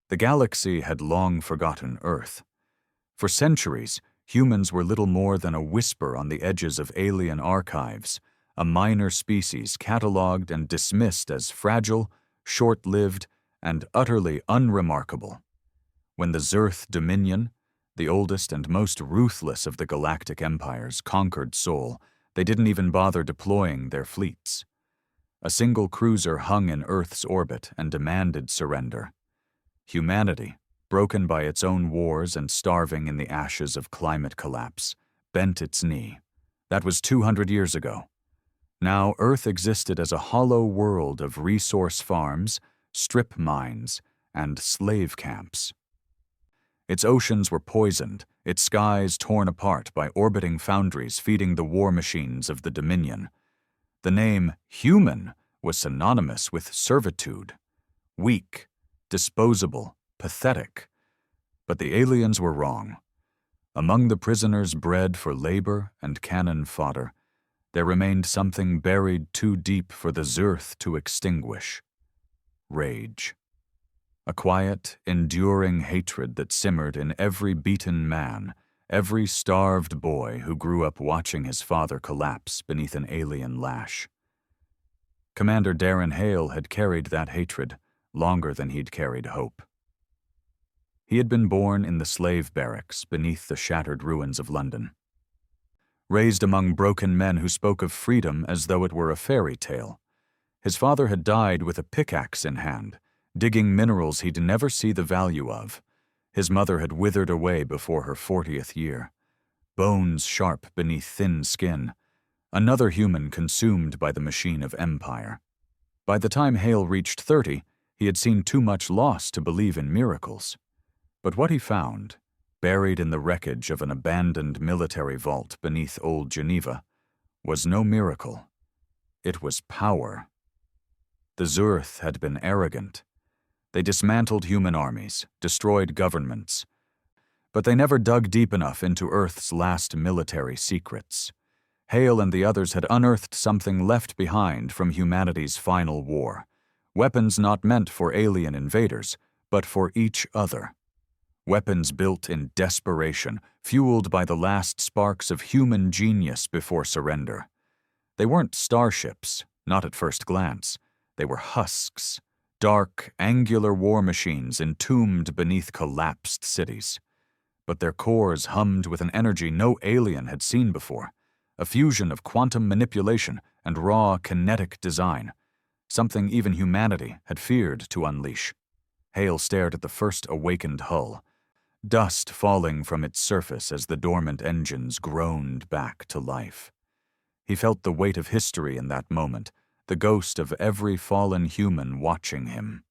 The galaxy had long forgotten Earth. For centuries, humans were little more than a whisper on the edges of alien archives, a minor species catalogued and dismissed as fragile, short-lived, and utterly unremarkable. When the Zerth Dominion, the oldest and most ruthless of the galactic empires, conquered Sol, they didn't even bother deploying their fleets. A single cruiser hung in Earth's orbit and demanded surrender. Humanity, broken by its own wars and starving in the ashes of climate collapse, bent its knee. That was 200 years ago. Now Earth existed as a hollow world of resource farms, strip mines, and slave camps. Its oceans were poisoned, its skies torn apart by orbiting foundries feeding the war machines of the Dominion. The name human was synonymous with servitude, weak, disposable, pathetic. But the aliens were wrong. Among the prisoners bred for labor and cannon fodder, there remained something buried too deep for the Zerth to extinguish: rage. A quiet, enduring hatred that simmered in every beaten man, every starved boy who grew up watching his father collapse beneath an alien lash. Commander Darren Hale had carried that hatred longer than he'd carried hope. He had been born in the slave barracks beneath the shattered ruins of London. Raised among broken men who spoke of freedom as though it were a fairy tale. His father had died with a pickaxe in hand, digging minerals he'd never see the value of. His mother had withered away before her 40th year, bones sharp beneath thin skin, another human consumed by the machine of empire. By the time Hale reached 30, he had seen too much loss to believe in miracles. But what he found, buried in the wreckage of an abandoned military vault beneath Old Geneva, was no miracle. It was power. The Zerth had been arrogant. They dismantled human armies, destroyed governments. But they never dug deep enough into Earth's last military secrets. Hale and the others had unearthed something left behind from humanity's final war. Weapons not meant for alien invaders, but for each other. Weapons built in desperation, fueled by the last sparks of human genius before surrender. They weren't starships, not at first glance. They were husks, dark, angular war machines entombed beneath collapsed cities. But their cores hummed with an energy no alien had seen before, a fusion of quantum manipulation and raw kinetic design, something even humanity had feared to unleash. Hale stared at the first awakened hull, dust falling from its surface as the dormant engines groaned back to life. He felt the weight of history in that moment, the ghost of every fallen human watching him.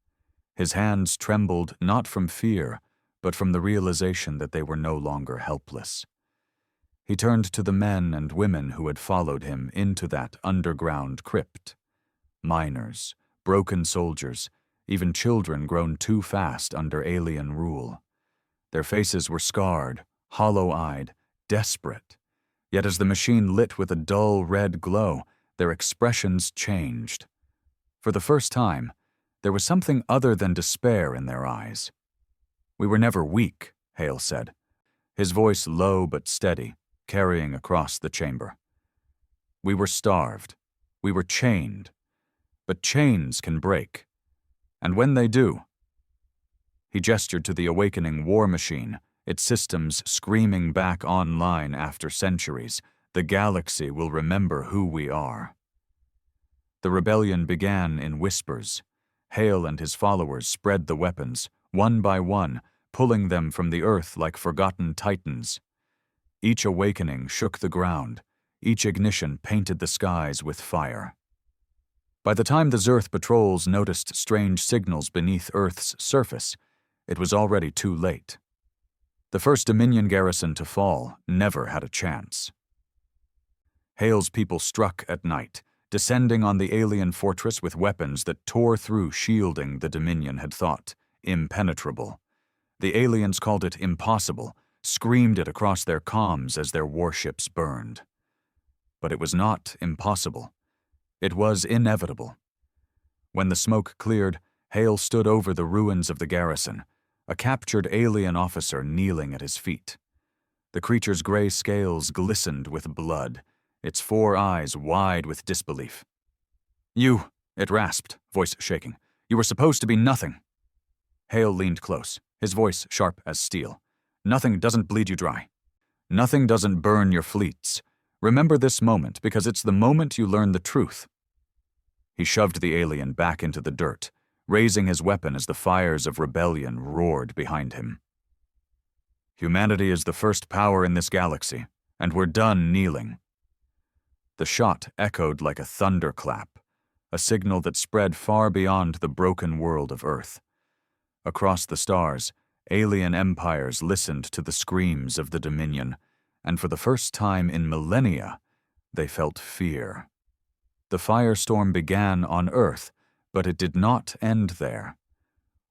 His hands trembled not from fear, but from the realization that they were no longer helpless. He turned to the men and women who had followed him into that underground crypt. Miners, broken soldiers, even children grown too fast under alien rule. Their faces were scarred, hollow-eyed, desperate. Yet as the machine lit with a dull red glow, their expressions changed. For the first time, there was something other than despair in their eyes. "We were never weak," Hale said, his voice low but steady, carrying across the chamber. "We were starved. We were chained. But chains can break. And when they do..." He gestured to the awakening war machine, its systems screaming back online after centuries. "The galaxy will remember who we are." The rebellion began in whispers. Hale and his followers spread the weapons, one by one, pulling them from the earth like forgotten titans. Each awakening shook the ground. Each ignition painted the skies with fire. By the time the Zerth patrols noticed strange signals beneath Earth's surface, it was already too late. The first Dominion garrison to fall never had a chance. Hale's people struck at night, descending on the alien fortress with weapons that tore through shielding the Dominion had thought impenetrable. The aliens called it impossible, screamed it across their comms as their warships burned. But it was not impossible. It was inevitable. When the smoke cleared, Hale stood over the ruins of the garrison, a captured alien officer kneeling at his feet. The creature's gray scales glistened with blood, its 4 eyes wide with disbelief. "You," it rasped, voice shaking. "You were supposed to be nothing." Hale leaned close, his voice sharp as steel. "Nothing doesn't bleed you dry. Nothing doesn't burn your fleets. Remember this moment, because it's the moment you learn the truth." He shoved the alien back into the dirt, raising his weapon as the fires of rebellion roared behind him. "Humanity is the first power in this galaxy, and we're done kneeling." The shot echoed like a thunderclap, a signal that spread far beyond the broken world of Earth. Across the stars, alien empires listened to the screams of the Dominion, and for the first time in millennia, they felt fear. The firestorm began on Earth, but it did not end there.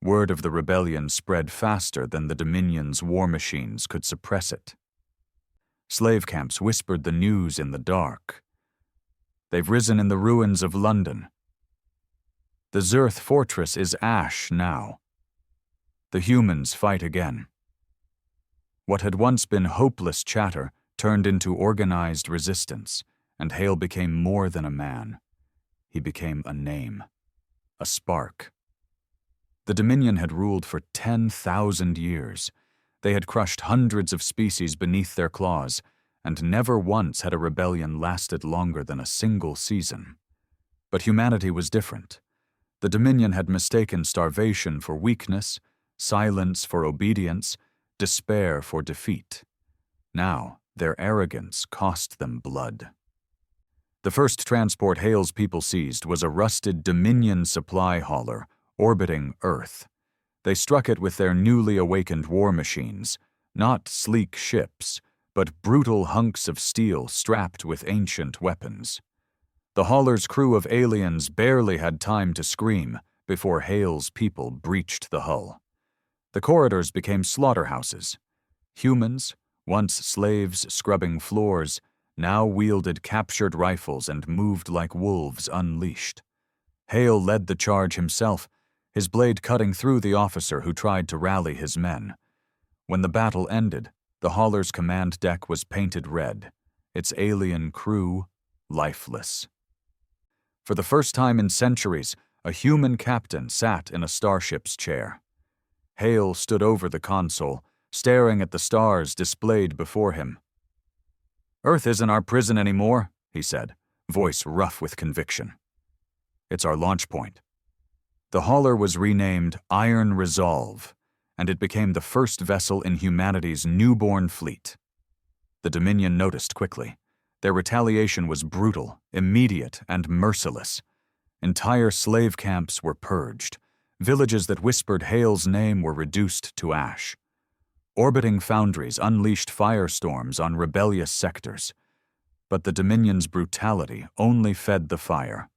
Word of the rebellion spread faster than the Dominion's war machines could suppress it. Slave camps whispered the news in the dark. "They've risen in the ruins of London. The Zerth fortress is ash now. The humans fight again." What had once been hopeless chatter turned into organized resistance, and Hale became more than a man. He became a name, a spark. The Dominion had ruled for 10,000 years. They had crushed hundreds of species beneath their claws, and never once had a rebellion lasted longer than a single season. But humanity was different. The Dominion had mistaken starvation for weakness, silence for obedience, despair for defeat. Now, their arrogance cost them blood. The first transport Hale's people seized was a rusted Dominion supply hauler orbiting Earth. They struck it with their newly awakened war machines, not sleek ships, but brutal hunks of steel strapped with ancient weapons. The hauler's crew of aliens barely had time to scream before Hale's people breached the hull. The corridors became slaughterhouses. Humans, once slaves scrubbing floors, now wielded captured rifles and moved like wolves unleashed. Hale led the charge himself, his blade cutting through the officer who tried to rally his men. When the battle ended, the hauler's command deck was painted red, its alien crew lifeless. For the first time in centuries, a human captain sat in a starship's chair. Hale stood over the console, staring at the stars displayed before him. "Earth isn't our prison anymore," he said, voice rough with conviction. "It's our launch point." The hauler was renamed Iron Resolve, and it became the first vessel in humanity's newborn fleet. The Dominion noticed quickly. Their retaliation was brutal, immediate, and merciless. Entire slave camps were purged. Villages that whispered Hale's name were reduced to ash. Orbiting foundries unleashed firestorms on rebellious sectors. But the Dominion's brutality only fed the fire.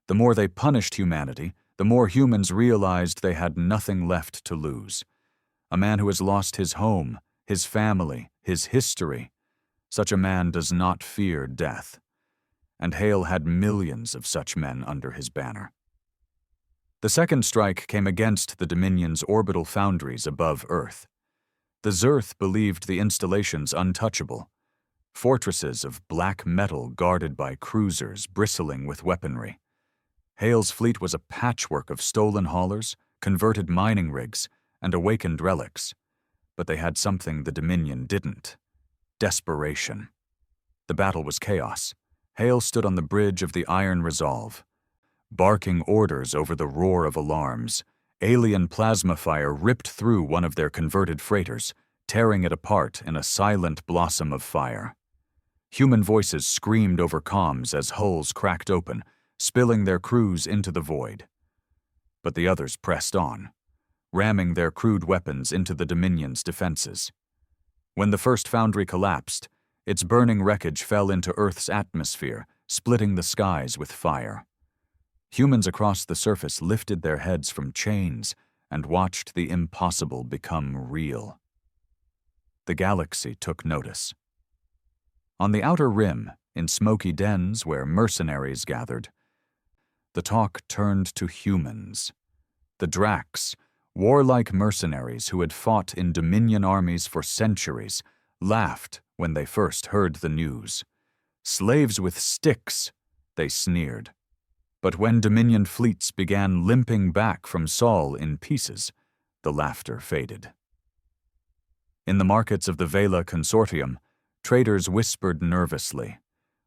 The more they punished humanity, the more humans realized they had nothing left to lose. A man who has lost his home, his family, his history, such a man does not fear death. And Hale had millions of such men under his banner. The second strike came against the Dominion's orbital foundries above Earth. The Zerth believed the installations untouchable, fortresses of black metal guarded by cruisers bristling with weaponry. Hale's fleet was a patchwork of stolen haulers, converted mining rigs, and awakened relics. But they had something the Dominion didn't: desperation. The battle was chaos. Hale stood on the bridge of the Iron Resolve, barking orders over the roar of alarms. Alien plasma fire ripped through one of their converted freighters, tearing it apart in a silent blossom of fire. Human voices screamed over comms as hulls cracked open, spilling their crews into the void. But the others pressed on, ramming their crude weapons into the Dominion's defenses. When the first foundry collapsed, its burning wreckage fell into Earth's atmosphere, splitting the skies with fire. Humans across the surface lifted their heads from chains and watched the impossible become real. The galaxy took notice. On the outer rim, in smoky dens where mercenaries gathered, the talk turned to humans. The Drax, Warlike mercenaries who had fought in Dominion armies for centuries laughed when they first heard the news. Slaves with sticks, they sneered. But when Dominion fleets began limping back from Sol in pieces, the laughter faded. In the markets of the Vela Consortium, traders whispered nervously.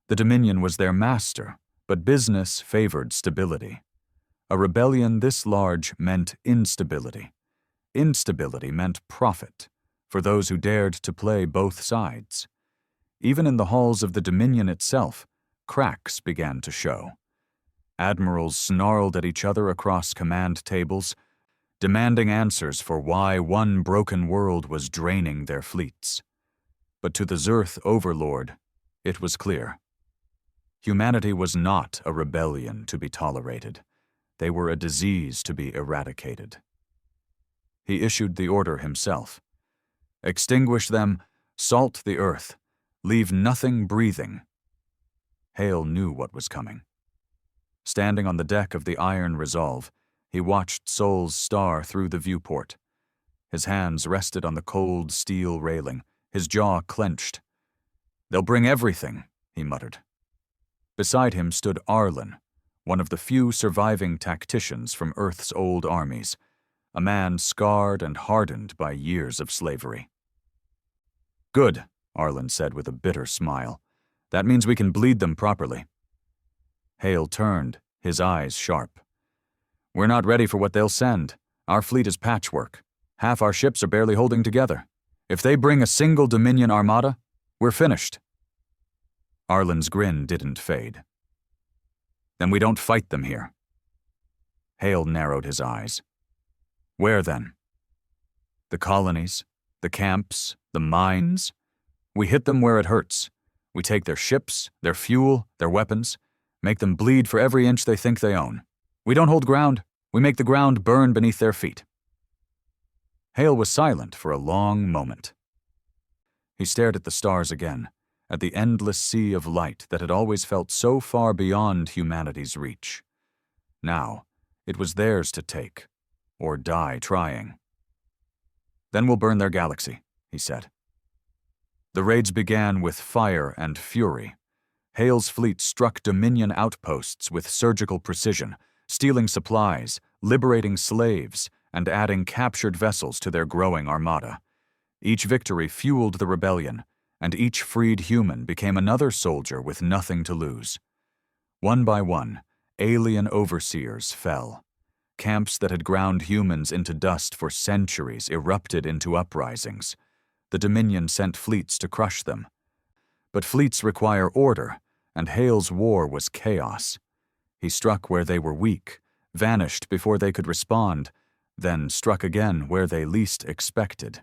The Dominion was their master, but business favored stability. A rebellion this large meant instability. Instability meant profit for those who dared to play both sides. Even in the halls of the Dominion itself, cracks began to show. Admirals snarled at each other across command tables, demanding answers for why one broken world was draining their fleets. But to the Zerth Overlord, it was clear. Humanity was not a rebellion to be tolerated. They were a disease to be eradicated. He issued the order himself. Extinguish them, salt the earth, leave nothing breathing. Hale knew what was coming. Standing on the deck of the Iron Resolve, he watched Sol's star through the viewport. His hands rested on the cold steel railing, his jaw clenched. They'll bring everything, he muttered. Beside him stood Arlen, one of the few surviving tacticians from Earth's old armies, a man scarred and hardened by years of slavery. Good, Arlen said with a bitter smile. That means we can bleed them properly. Hale turned, his eyes sharp. We're not ready for what they'll send. Our fleet is patchwork. Half our ships are barely holding together. If they bring a single Dominion armada, we're finished. Arlen's grin didn't fade. Then we don't fight them here. Hale narrowed his eyes. Where then? The colonies, the camps, the mines. We hit them where it hurts. We take their ships, their fuel, their weapons, make them bleed for every inch they think they own. We don't hold ground. We make the ground burn beneath their feet. Hale was silent for a long moment. He stared at the stars again, at the endless sea of light that had always felt so far beyond humanity's reach. Now, it was theirs to take, or die trying. Then we'll burn their galaxy, he said. The raids began with fire and fury. Hale's fleet struck Dominion outposts with surgical precision, stealing supplies, liberating slaves, and adding captured vessels to their growing armada. Each victory fueled the rebellion, and each freed human became another soldier with nothing to lose. One by one, alien overseers fell. Camps that had ground humans into dust for centuries erupted into uprisings. The Dominion sent fleets to crush them. But fleets require order, and Hale's war was chaos. He struck where they were weak, vanished before they could respond, then struck again where they least expected.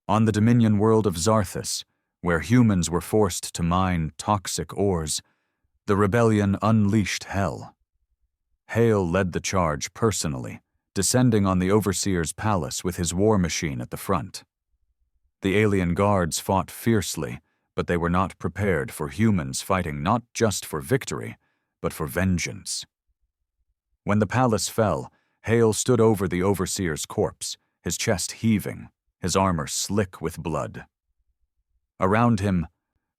On the Dominion world of Zarthus, where humans were forced to mine toxic ores, the rebellion unleashed hell. Hale led the charge personally, descending on the Overseer's palace with his war machine at the front. The alien guards fought fiercely, but they were not prepared for humans fighting not just for victory, but for vengeance. When the palace fell, Hale stood over the Overseer's corpse, his chest heaving, his armor slick with blood. Around him,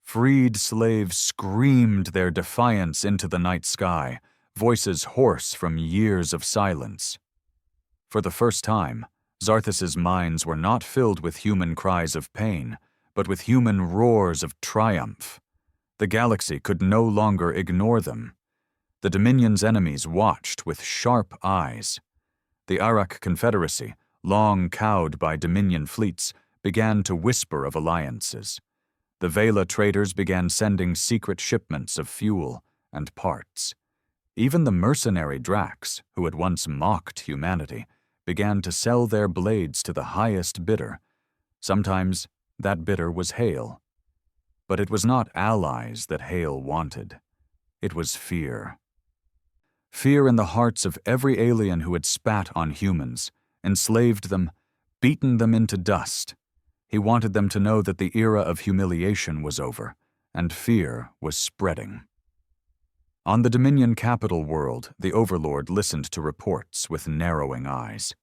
freed slaves screamed their defiance into the night sky, voices hoarse from years of silence. For the first time, Zarthus's minds were not filled with human cries of pain, but with human roars of triumph. The galaxy could no longer ignore them. The Dominion's enemies watched with sharp eyes. The Arak Confederacy, long cowed by Dominion fleets, began to whisper of alliances. The Vela traders began sending secret shipments of fuel and parts. Even the mercenary Drax, who had once mocked humanity, began to sell their blades to the highest bidder. Sometimes that bidder was Hale. But it was not allies that Hale wanted. It was fear. Fear in the hearts of every alien who had spat on humans, enslaved them, beaten them into dust. He wanted them to know that the era of humiliation was over, and fear was spreading. On the Dominion capital world, the Overlord listened to reports with narrowing eyes.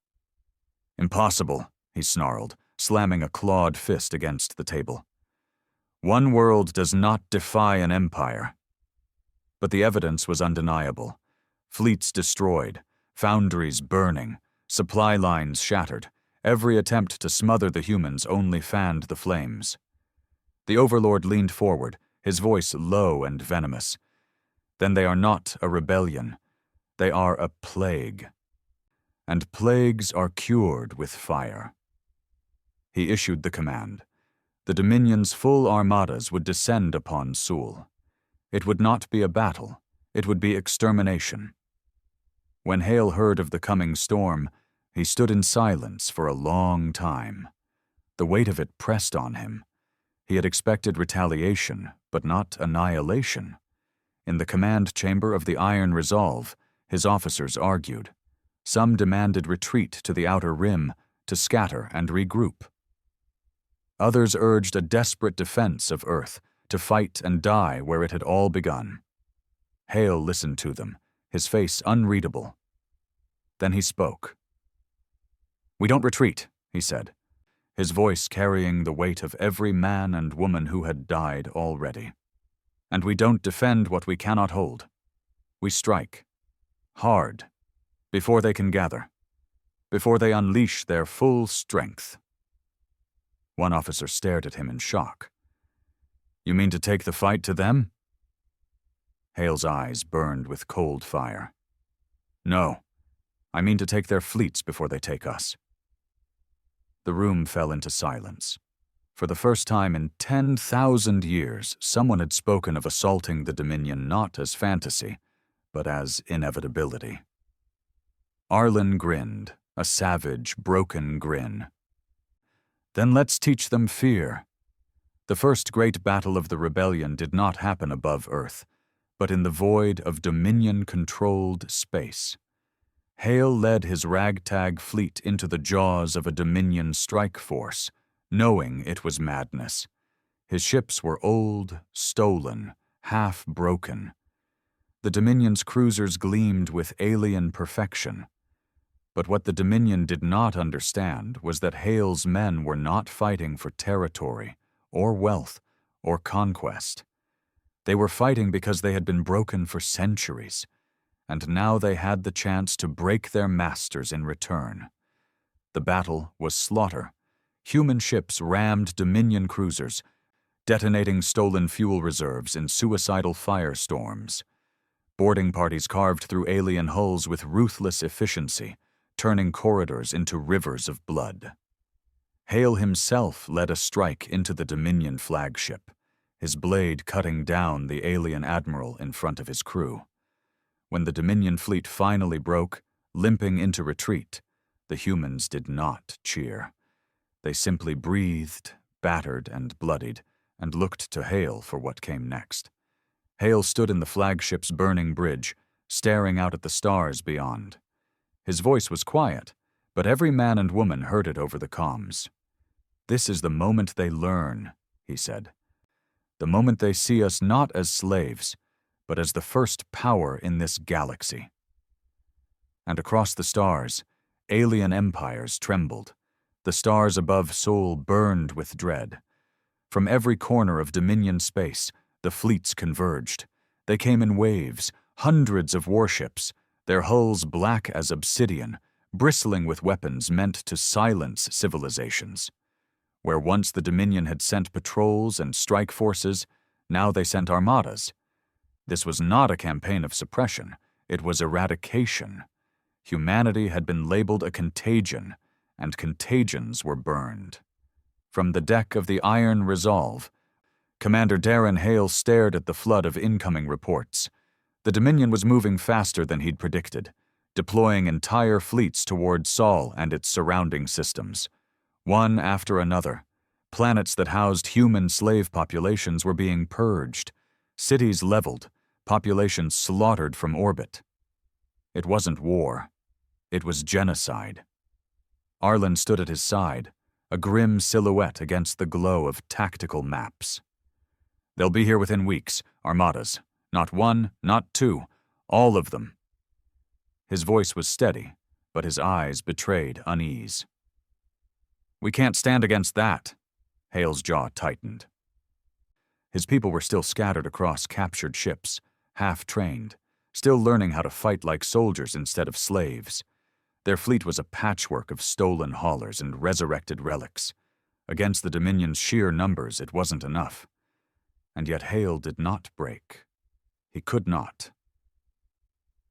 Impossible, he snarled, slamming a clawed fist against the table. One world does not defy an empire. But the evidence was undeniable. Fleets destroyed, foundries burning, supply lines shattered. Every attempt to smother the humans only fanned the flames. The Overlord leaned forward, his voice low and venomous. Then they are not a rebellion. They are a plague. And plagues are cured with fire. He issued the command. The Dominion's full armadas would descend upon Sul. It would not be a battle. It would be extermination. When Hale heard of the coming storm, he stood in silence for a long time. The weight of it pressed on him. He had expected retaliation, but not annihilation. In the command chamber of the Iron Resolve, his officers argued. Some demanded retreat to the outer rim, to scatter and regroup. Others urged a desperate defense of Earth, to fight and die where it had all begun. Hale listened to them, his face unreadable. Then he spoke. "We don't retreat," he said, his voice carrying the weight of every man and woman who had died already. "And we don't defend what we cannot hold. We strike. Hard. Before they can gather. Before they unleash their full strength." One officer stared at him in shock. "You mean to take the fight to them?" Hale's eyes burned with cold fire. "No. I mean to take their fleets before they take us." The room fell into silence. For the first time in 10,000 years, someone had spoken of assaulting the Dominion not as fantasy, but as inevitability. Arlen grinned, a savage, broken grin. "Then let's teach them fear." The first great battle of the rebellion did not happen above Earth, but in the void of Dominion-controlled space. Hale led his ragtag fleet into the jaws of a Dominion strike force, knowing it was madness. His ships were old, stolen, half-broken. The Dominion's cruisers gleamed with alien perfection. But what the Dominion did not understand was that Hale's men were not fighting for territory, or wealth, or conquest. They were fighting because they had been broken for centuries, and now they had the chance to break their masters in return. The battle was slaughter. Human ships rammed Dominion cruisers, detonating stolen fuel reserves in suicidal firestorms. Boarding parties carved through alien hulls with ruthless efficiency, turning corridors into rivers of blood. Hale himself led a strike into the Dominion flagship, his blade cutting down the alien admiral in front of his crew. When the Dominion fleet finally broke, limping into retreat, the humans did not cheer. They simply breathed, battered and bloodied, and looked to Hale for what came next. Hale stood in the flagship's burning bridge, staring out at the stars beyond. His voice was quiet, but every man and woman heard it over the comms. "This is the moment they learn," he said. "The moment they see us not as slaves, but as the first power in this galaxy." And across the stars, alien empires trembled. The stars above Sol burned with dread. From every corner of Dominion space, the fleets converged. They came in waves, hundreds of warships, their hulls black as obsidian, bristling with weapons meant to silence civilizations. Where once the Dominion had sent patrols and strike forces, now they sent armadas. This was not a campaign of suppression, it was eradication. Humanity had been labeled a contagion, and contagions were burned. From the deck of the Iron Resolve, Commander Darren Hale stared at the flood of incoming reports. The Dominion was moving faster than he'd predicted, deploying entire fleets toward Sol and its surrounding systems. One after another, planets that housed human slave populations were being purged, cities leveled, populations slaughtered from orbit. It wasn't war. It was genocide. Arlen stood at his side, a grim silhouette against the glow of tactical maps. "They'll be here within weeks, armadas. Not one, not two, all of them." His voice was steady, but his eyes betrayed unease. We can't stand against that. Hale's jaw tightened. His people were still scattered across captured ships, half-trained, still learning how to fight like soldiers instead of slaves. Their fleet was a patchwork of stolen haulers and resurrected relics. Against the Dominion's sheer numbers, it wasn't enough. And yet Hale did not break. He could not.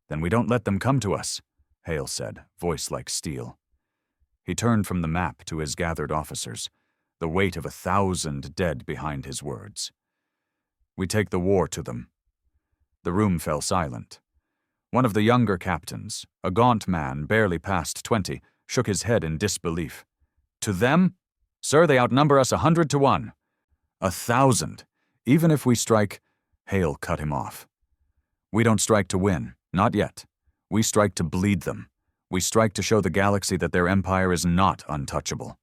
Then we don't let them come to us, Hale said, voice like steel. He turned from the map to his gathered officers, the weight of 1,000 dead behind his words. We take the war to them. The room fell silent. One of the younger captains, a gaunt man barely past 20, shook his head in disbelief. To them? Sir, they outnumber us 100 to 1. 1,000. Even if we strike, Hale cut him off. We don't strike to win, not yet. We strike to bleed them. We strike to show the galaxy that their empire is not untouchable.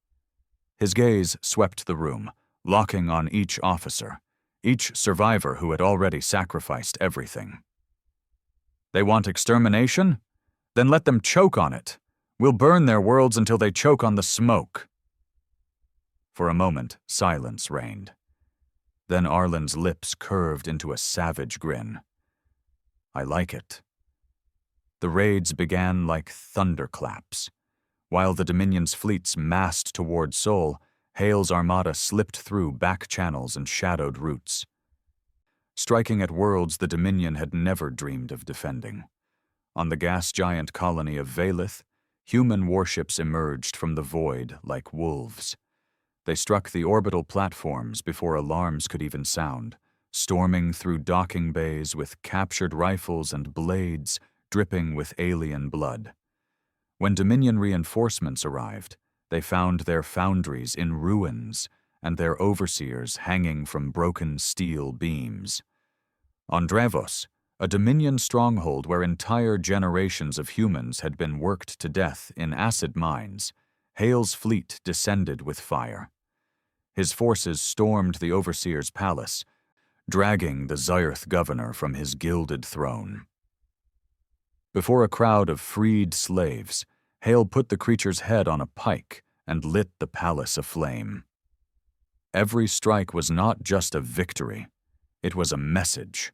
His gaze swept the room, locking on each officer, each survivor who had already sacrificed everything. They want extermination? Then let them choke on it. We'll burn their worlds until they choke on the smoke. For a moment, silence reigned. Then Arlen's lips curved into a savage grin. I like it. The raids began like thunderclaps. While the Dominion's fleets massed toward Sol, Hale's armada slipped through back channels and shadowed routes. Striking at worlds the Dominion had never dreamed of defending. On the gas giant colony of Valith, human warships emerged from the void like wolves. They struck the orbital platforms before alarms could even sound, storming through docking bays with captured rifles and blades dripping with alien blood. When Dominion reinforcements arrived, they found their foundries in ruins and their overseers hanging from broken steel beams. On Drevos, a Dominion stronghold where entire generations of humans had been worked to death in acid mines, Hale's fleet descended with fire. His forces stormed the overseer's palace, dragging the Zyrth governor from his gilded throne. Before a crowd of freed slaves, Hale put the creature's head on a pike and lit the palace aflame. Every strike was not just a victory, it was a message.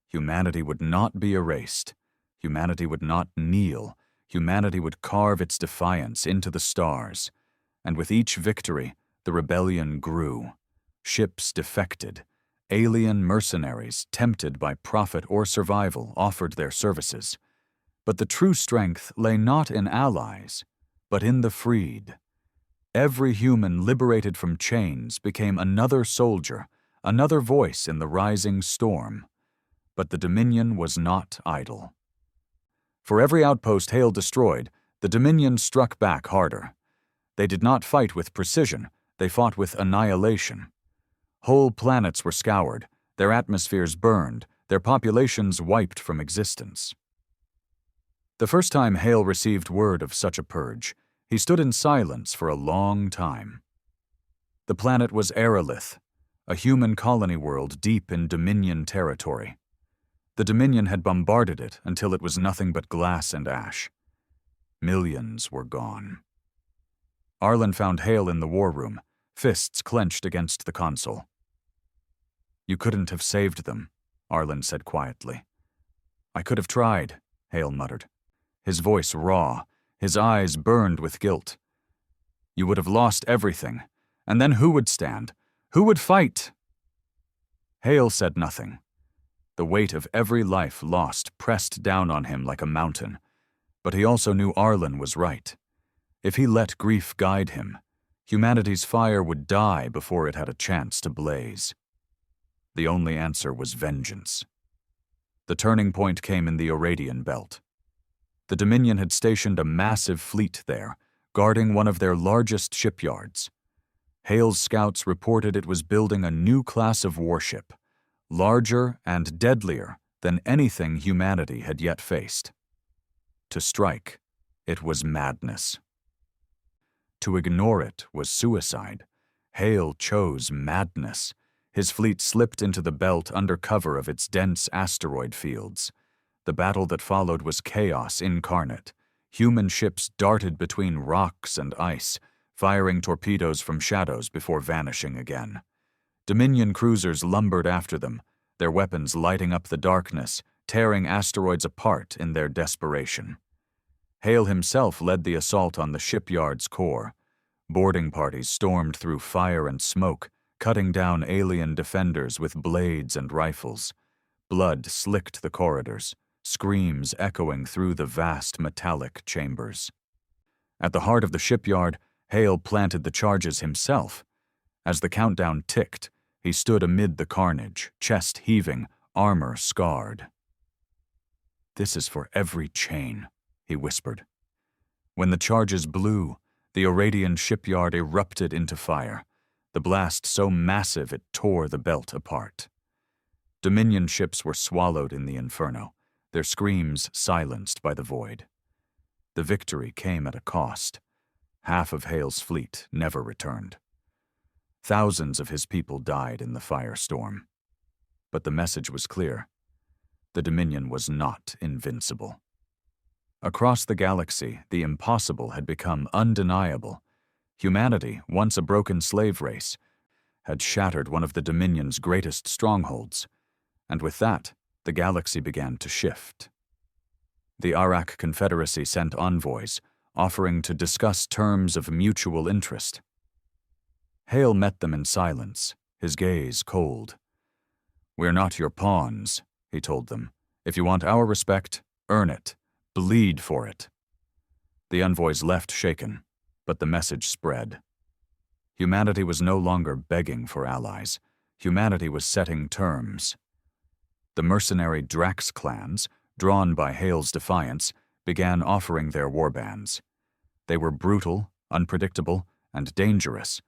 Humanity would not be erased. Humanity would not kneel. Humanity would carve its defiance into the stars. And with each victory, the rebellion grew. Ships defected. Alien mercenaries, tempted by profit or survival, offered their services. But the true strength lay not in allies, but in the freed. Every human liberated from chains became another soldier, another voice in the rising storm. But the Dominion was not idle. For every outpost Hale destroyed, the Dominion struck back harder. They did not fight with precision, they fought with annihilation. Whole planets were scoured, their atmospheres burned, their populations wiped from existence. The first time Hale received word of such a purge, he stood in silence for a long time. The planet was Aralith, a human colony world deep in Dominion territory. The Dominion had bombarded it until it was nothing but glass and ash. Millions were gone. Arlen found Hale in the war room, fists clenched against the console. You couldn't have saved them, Arlen said quietly. I could have tried, Hale muttered. His voice raw, his eyes burned with guilt. You would have lost everything, and then who would stand? Who would fight? Hale said nothing. The weight of every life lost pressed down on him like a mountain, but he also knew Arlen was right. If he let grief guide him, humanity's fire would die before it had a chance to blaze. The only answer was vengeance. The turning point came in the Aradian belt. The Dominion had stationed a massive fleet there, guarding one of their largest shipyards. Hale's scouts reported it was building a new class of warship, larger and deadlier than anything humanity had yet faced. To strike, it was madness. To ignore it was suicide. Hale chose madness. His fleet slipped into the belt under cover of its dense asteroid fields. The battle that followed was chaos incarnate. Human ships darted between rocks and ice, firing torpedoes from shadows before vanishing again. Dominion cruisers lumbered after them, their weapons lighting up the darkness, tearing asteroids apart in their desperation. Hale himself led the assault on the shipyard's core. Boarding parties stormed through fire and smoke, cutting down alien defenders with blades and rifles. Blood slicked the corridors, screams echoing through the vast metallic chambers. At the heart of the shipyard, Hale planted the charges himself. As the countdown ticked, he stood amid the carnage, chest heaving, armor scarred. "This is for every chain," he whispered. When the charges blew, the Aradian shipyard erupted into fire, the blast so massive it tore the belt apart. Dominion ships were swallowed in the inferno, their screams silenced by the void. The victory came at a cost. Half of Hale's fleet never returned. Thousands of his people died in the firestorm. But the message was clear. The Dominion was not invincible. Across the galaxy, the impossible had become undeniable. Humanity, once a broken slave race, had shattered one of the Dominion's greatest strongholds, and with that, the galaxy began to shift. The Arak Confederacy sent envoys, offering to discuss terms of mutual interest. Hale met them in silence, his gaze cold. "We're not your pawns," he told them. "If you want our respect, earn it. Bleed for it." The envoys left shaken, but the message spread. Humanity was no longer begging for allies. Humanity was setting terms. The mercenary Drax clans, drawn by Hale's defiance, began offering their warbands. They were brutal, unpredictable, and dangerous,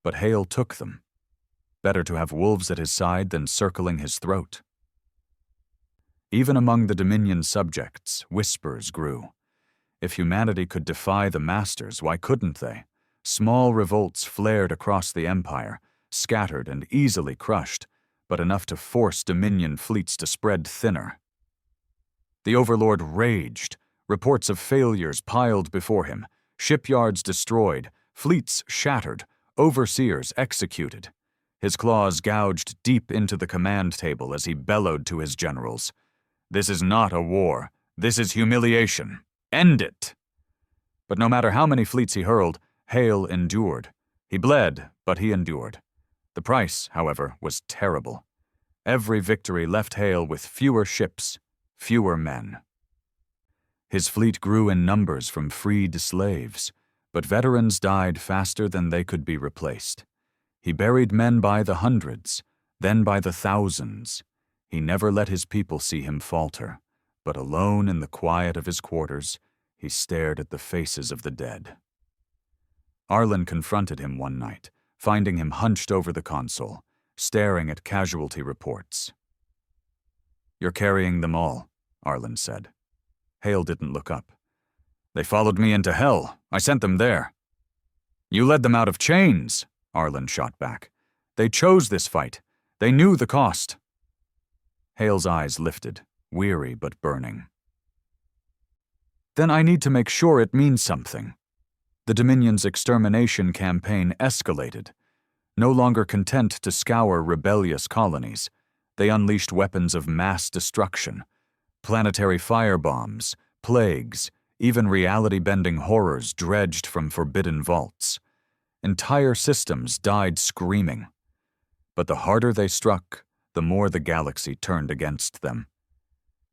but Hale took them. Better to have wolves at his side than circling his throat. Even among the Dominion subjects, whispers grew. If humanity could defy the masters, why couldn't they? Small revolts flared across the Empire, scattered and easily crushed, but enough to force Dominion fleets to spread thinner. The Overlord raged. Reports of failures piled before him, shipyards destroyed, fleets shattered, overseers executed. His claws gouged deep into the command table as he bellowed to his generals. "This is not a war. This is humiliation. End it!" But no matter how many fleets he hurled, Hale endured. He bled, but he endured. The price, however, was terrible. Every victory left Hale with fewer ships, fewer men. His fleet grew in numbers from freed slaves, but veterans died faster than they could be replaced. He buried men by the hundreds, then by the thousands. He never let his people see him falter, but alone in the quiet of his quarters, he stared at the faces of the dead. Arlen confronted him one night, finding him hunched over the console, staring at casualty reports. "You're carrying them all," Arlen said. Hale didn't look up. "They followed me into hell. I sent them there." "You led them out of chains," Arlen shot back. "They chose this fight. They knew the cost." Hale's eyes lifted, weary but burning. "Then I need to make sure it means something." The Dominion's extermination campaign escalated. No longer content to scour rebellious colonies, they unleashed weapons of mass destruction. Planetary firebombs, plagues, even reality-bending horrors dredged from forbidden vaults. Entire systems died screaming. But the harder they struck, the more the galaxy turned against them.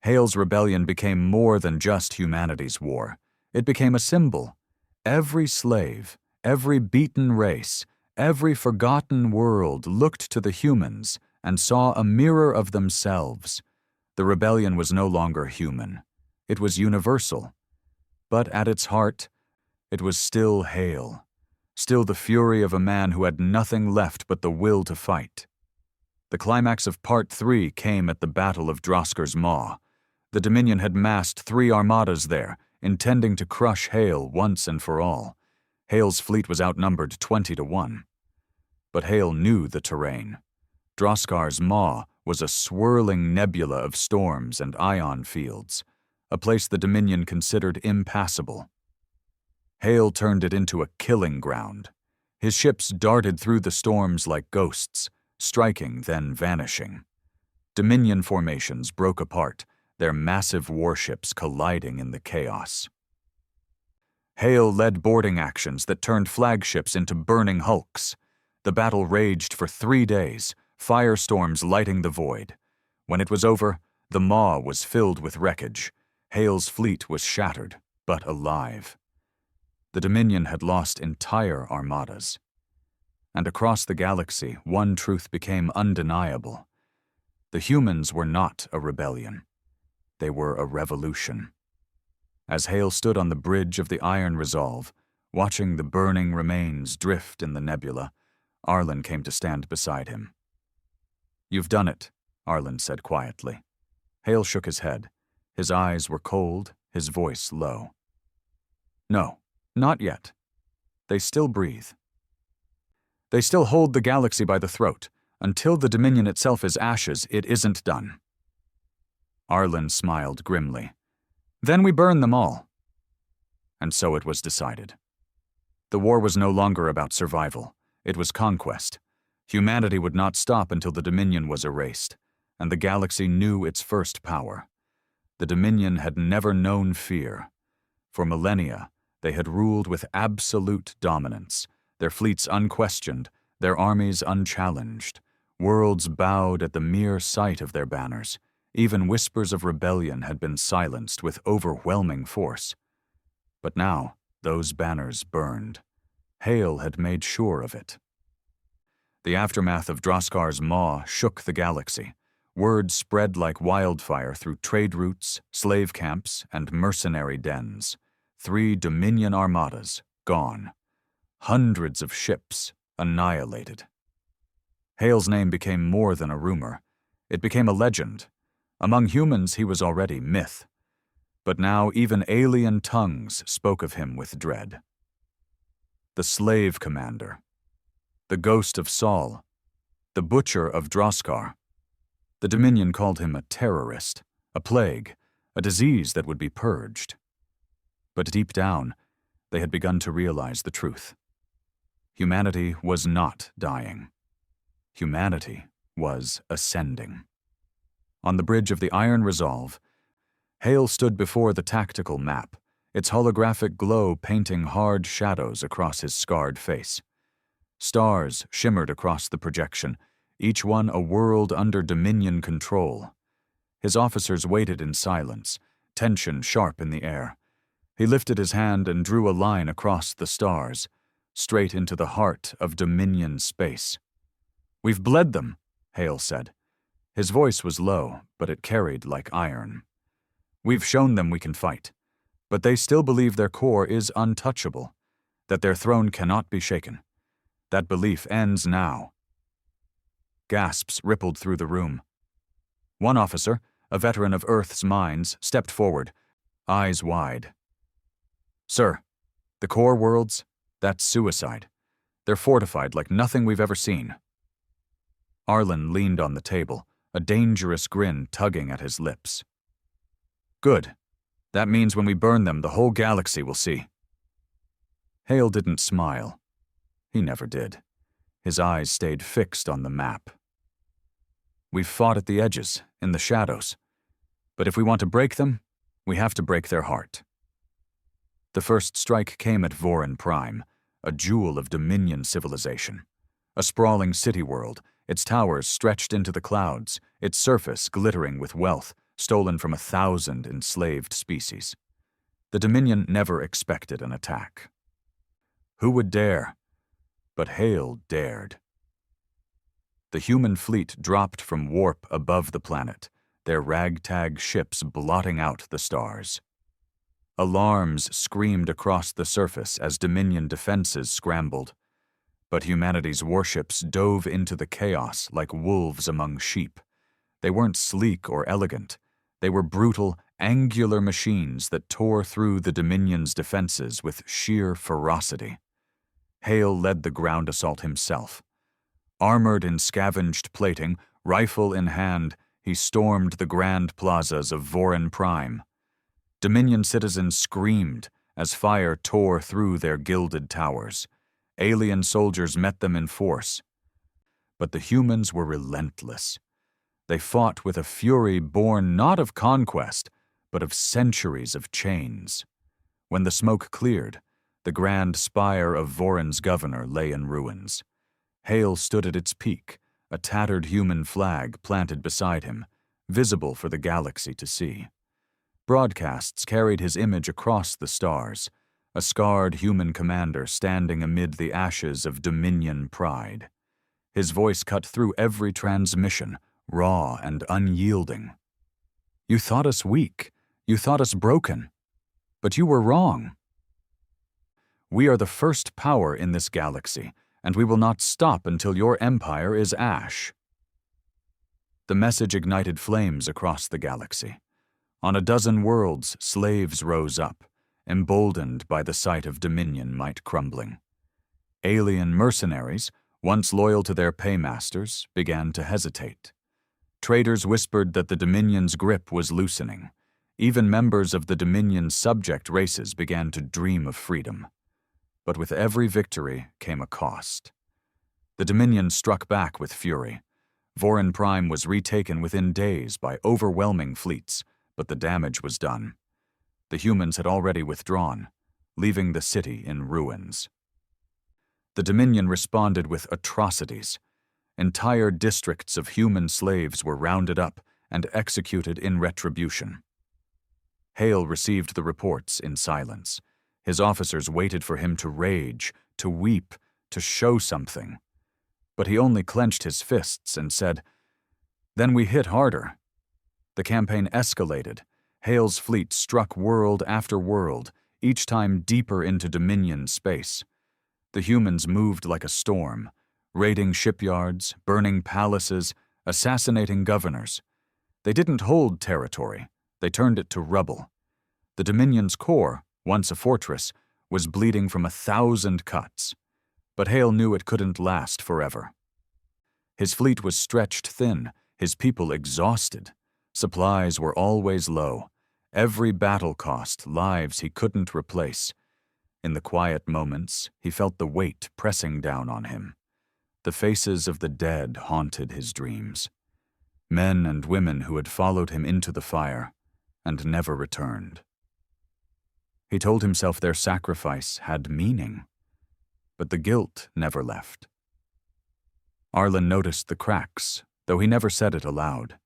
Hale's rebellion became more than just humanity's war. It became a symbol. Every slave, every beaten race, every forgotten world looked to the humans and saw a mirror of themselves. The rebellion was no longer human. It was universal. But at its heart, it was still Hale. Still the fury of a man who had nothing left but the will to fight. The climax of Part 3 came at the Battle of Drossker's Maw. The Dominion had massed 3 armadas there, intending to crush Hale once and for all. Hale's fleet was outnumbered 20-1. But Hale knew the terrain. Drossker's Maw was a swirling nebula of storms and ion fields, a place the Dominion considered impassable. Hail turned it into a killing ground. His ships darted through the storms like ghosts, striking then vanishing. Dominion formations broke apart, their massive warships colliding in the chaos. Hail led boarding actions that turned flagships into burning hulks. The battle raged for 3 days, firestorms lighting the void. When it was over, the maw was filled with wreckage. Hail's fleet was shattered, but alive. The Dominion had lost entire armadas. And across the galaxy, one truth became undeniable. The humans were not a rebellion. They were a revolution. As Hail stood on the bridge of the Iron Resolve, watching the burning remains drift in the nebula, Arlen came to stand beside him. "You've done it," Arlen said quietly. Hail shook his head. His eyes were cold, his voice low. "No, not yet. They still breathe. They still hold the galaxy by the throat. Until the Dominion itself is ashes, it isn't done." Arlen smiled grimly. "Then we burn them all." And so it was decided. The war was no longer about survival. It was conquest. Humanity would not stop until the Dominion was erased, and the galaxy knew its first power. The Dominion had never known fear. For millennia, they had ruled with absolute dominance, their fleets unquestioned, their armies unchallenged. Worlds bowed at the mere sight of their banners. Even whispers of rebellion had been silenced with overwhelming force. But now, those banners burned. Hail had made sure of it. The aftermath of Drosskar's maw shook the galaxy. Word spread like wildfire through trade routes, slave camps, and mercenary dens. 3 Dominion armadas gone. Hundreds of ships annihilated. Hail's name became more than a rumor. It became a legend. Among humans, he was already myth. But now even alien tongues spoke of him with dread. The slave commander. The ghost of Saul. The butcher of Drossker. The Dominion called him a terrorist, a plague, a disease that would be purged. But deep down, they had begun to realize the truth. Humanity was not dying. Humanity was ascending. On the bridge of the Iron Resolve, Hail stood before the tactical map, its holographic glow painting hard shadows across his scarred face. Stars shimmered across the projection, each one a world under Dominion control. His officers waited in silence, tension sharp in the air. He lifted his hand and drew a line across the stars, straight into the heart of Dominion space. "We've bled them," Hail said. His voice was low, but it carried like iron. "We've shown them we can fight, but they still believe their core is untouchable, that their throne cannot be shaken. That belief ends now." Gasps rippled through the room. One officer, a veteran of Earth's mines, stepped forward, eyes wide. "Sir, the core worlds, that's suicide. They're fortified like nothing we've ever seen." Arlen leaned on the table, a dangerous grin tugging at his lips. "Good. That means when we burn them, the whole galaxy will see." Hail didn't smile. He never did. His eyes stayed fixed on the map. "We've fought at the edges, in the shadows. But if we want to break them, we have to break their heart." The first strike came at Vorin Prime, a jewel of Dominion civilization. A sprawling city world, its towers stretched into the clouds, its surface glittering with wealth stolen from 1,000 enslaved species. The Dominion never expected an attack. Who would dare? But Hail dared. The human fleet dropped from warp above the planet, their ragtag ships blotting out the stars. Alarms screamed across the surface as Dominion defenses scrambled. But humanity's warships dove into the chaos like wolves among sheep. They weren't sleek or elegant. They were brutal, angular machines that tore through the Dominion's defenses with sheer ferocity. Hail led the ground assault himself. Armored in scavenged plating, rifle in hand, he stormed the grand plazas of Vorin Prime. Dominion citizens screamed as fire tore through their gilded towers. Alien soldiers met them in force. But the humans were relentless. They fought with a fury born not of conquest, but of centuries of chains. When the smoke cleared, the grand spire of Voron's governor lay in ruins. Hale stood at its peak, a tattered human flag planted beside him, visible for the galaxy to see. Broadcasts carried his image across the stars, a scarred human commander standing amid the ashes of Dominion pride. His voice cut through every transmission, raw and unyielding. "You thought us weak. You thought us broken. But you were wrong. We are the first power in this galaxy, and we will not stop until your empire is ash." The message ignited flames across the galaxy. On a dozen worlds, slaves rose up, emboldened by the sight of Dominion might crumbling. Alien mercenaries, once loyal to their paymasters, began to hesitate. Traders whispered that the Dominion's grip was loosening. Even members of the Dominion's subject races began to dream of freedom. But with every victory came a cost. The Dominion struck back with fury. Voron Prime was retaken within days by overwhelming fleets, but the damage was done. The humans had already withdrawn, leaving the city in ruins. The Dominion responded with atrocities. Entire districts of human slaves were rounded up and executed in retribution. Hale received the reports in silence. His officers waited for him to rage, to weep, to show something. But he only clenched his fists and said, "Then we hit harder." The campaign escalated. Hale's fleet struck world after world, each time deeper into Dominion space. The humans moved like a storm, raiding shipyards, burning palaces, assassinating governors. They didn't hold territory. They turned it to rubble. The Dominion's core, once a fortress, was bleeding from 1,000 cuts. But Hale knew it couldn't last forever. His fleet was stretched thin, his people exhausted. Supplies were always low. Every battle cost lives he couldn't replace. In the quiet moments, he felt the weight pressing down on him. The faces of the dead haunted his dreams. Men and women who had followed him into the fire and never returned. He told himself their sacrifice had meaning, but the guilt never left. Arlen noticed the cracks, though he never said it aloud.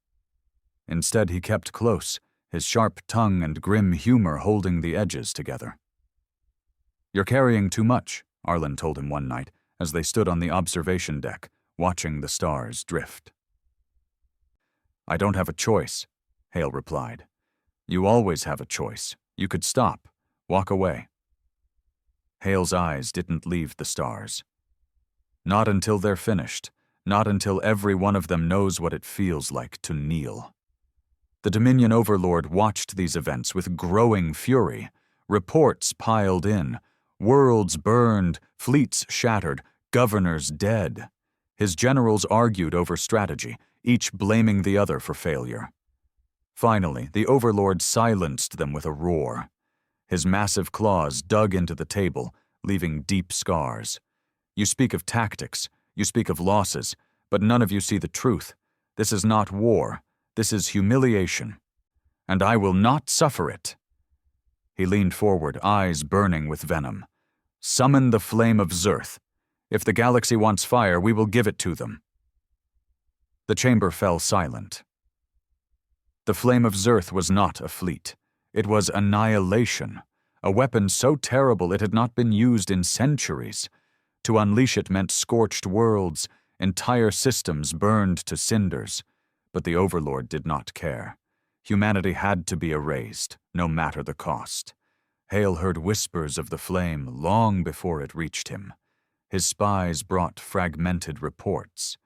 Instead, he kept close, his sharp tongue and grim humor holding the edges together. "You're carrying too much," Arlen told him one night as they stood on the observation deck, watching the stars drift. "I don't have a choice," Hale replied. "You always have a choice. You could stop, walk away." Hale's eyes didn't leave the stars. "Not until they're finished, not until every one of them knows what it feels like to kneel." The Dominion Overlord watched these events with growing fury. Reports piled in. Worlds burned, fleets shattered, governors dead. His generals argued over strategy, each blaming the other for failure. Finally, the Overlord silenced them with a roar. His massive claws dug into the table, leaving deep scars. "You speak of tactics, you speak of losses, but none of you see the truth. This is not war. This is humiliation. And I will not suffer it." He leaned forward, eyes burning with venom. "Summon the Flame of Zer. If the galaxy wants fire, we will give it to them." The chamber fell silent. The Flame of Zer was not a fleet. It was annihilation, a weapon so terrible it had not been used in centuries. To unleash it meant scorched worlds, entire systems burned to cinders. But the Overlord did not care. Humanity had to be erased, no matter the cost. Hale heard whispers of the flame long before it reached him. His spies brought fragmented reports.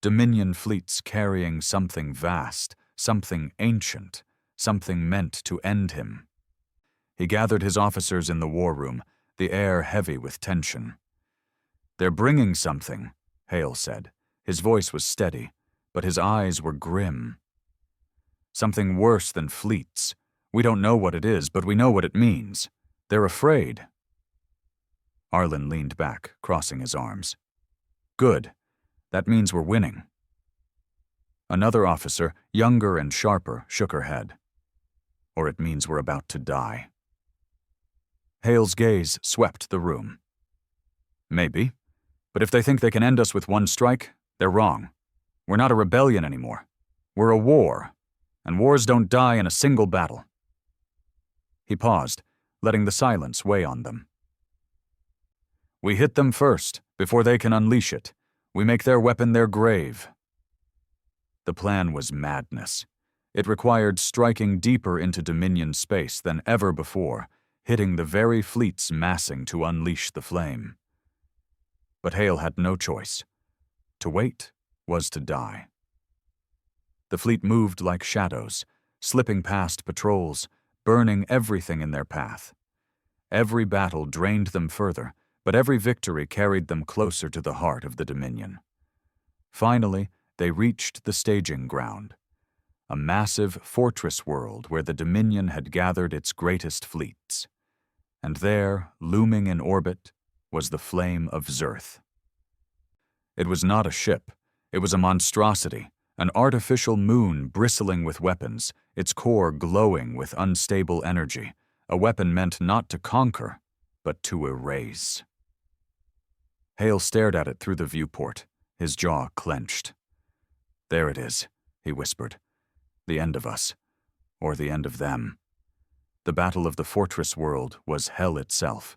Dominion fleets carrying something vast, something ancient, something meant to end him. He gathered his officers in the war room, the air heavy with tension. "They're bringing something," Hale said. His voice was steady, but his eyes were grim. "Something worse than fleets. We don't know what it is, but we know what it means. They're afraid. Arlen leaned back, crossing his arms. Good. That means we're winning. Another officer, younger and sharper, shook her head. Or it means we're about to die. Hale's gaze swept the room. Maybe. But if they think they can end us with one strike, they're wrong. We're not a rebellion anymore. We're a war. And wars don't die in a single battle. He paused, letting the silence weigh on them. We hit them first, before they can unleash it. We make their weapon their grave. The plan was madness. It required striking deeper into Dominion space than ever before, hitting the very fleets massing to unleash the flame. But Hale had no choice. To wait was to die. The fleet moved like shadows, slipping past patrols, burning everything in their path. Every battle drained them further, but every victory carried them closer to the heart of the Dominion. Finally, they reached the staging ground, a massive fortress world where the Dominion had gathered its greatest fleets. And there, looming in orbit, was the Flame of Zer. It was not a ship. It was a monstrosity, an artificial moon bristling with weapons, its core glowing with unstable energy, a weapon meant not to conquer, but to erase. Hale stared at it through the viewport, his jaw clenched. There it is, he whispered. The end of us, or the end of them. The battle of the fortress world was hell itself.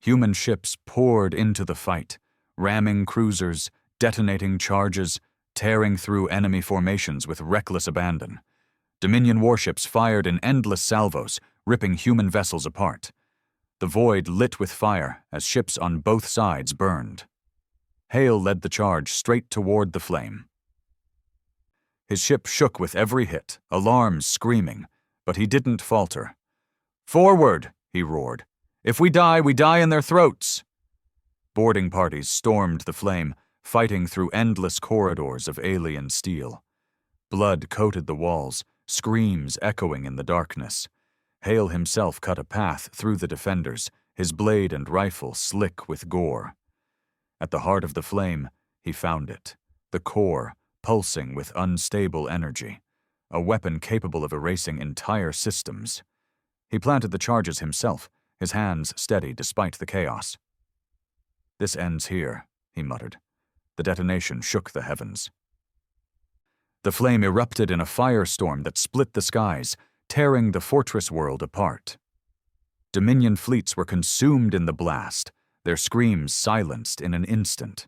Human ships poured into the fight, ramming cruisers, detonating charges, tearing through enemy formations with reckless abandon. Dominion warships fired in endless salvos, ripping human vessels apart. The void lit with fire as ships on both sides burned. Hale led the charge straight toward the flame. His ship shook with every hit, alarms screaming, but he didn't falter. "Forward!" he roared. "If we die in their throats!" Boarding parties stormed the flame, fighting through endless corridors of alien steel. Blood coated the walls, screams echoing in the darkness. Hale himself cut a path through the defenders, his blade and rifle slick with gore. At the heart of the flame, he found it, the core, pulsing with unstable energy, a weapon capable of erasing entire systems. He planted the charges himself, his hands steady despite the chaos. "This ends here," he muttered. The detonation shook the heavens. The flame erupted in a firestorm that split the skies, tearing the fortress world apart. Dominion fleets were consumed in the blast, their screams silenced in an instant.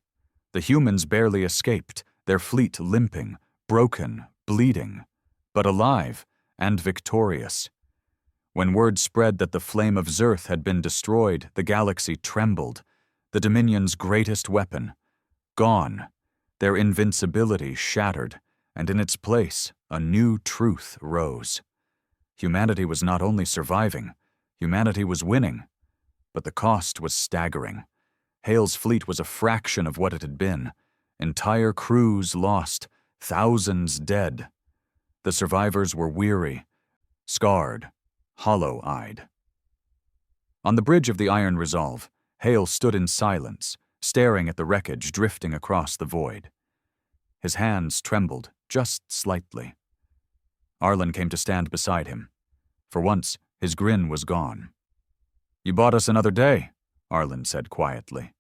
The humans barely escaped, their fleet limping, broken, bleeding, but alive and victorious. When word spread that the Flame of Zer had been destroyed, the galaxy trembled. The Dominion's greatest weapon, gone, their invincibility shattered, and in its place, a new truth rose. Humanity was not only surviving, humanity was winning. But the cost was staggering. Hale's fleet was a fraction of what it had been. Entire crews lost, thousands dead. The survivors were weary, scarred, hollow-eyed. On the bridge of the Iron Resolve, Hale stood in silence, staring at the wreckage drifting across the void. His hands trembled, just slightly. Arlen came to stand beside him. For once, his grin was gone. "You bought us another day," Arlen said quietly.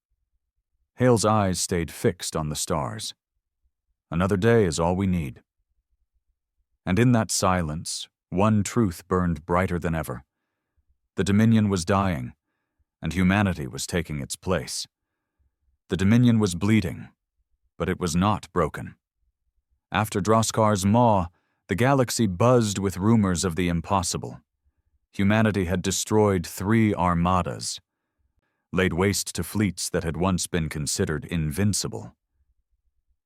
Hale's eyes stayed fixed on the stars. "Another day is all we need." And in that silence, one truth burned brighter than ever. The Dominion was dying, and humanity was taking its place. The Dominion was bleeding, but it was not broken. After Drosskar's maw, the galaxy buzzed with rumors of the impossible. Humanity had destroyed 3 armadas, laid waste to fleets that had once been considered invincible.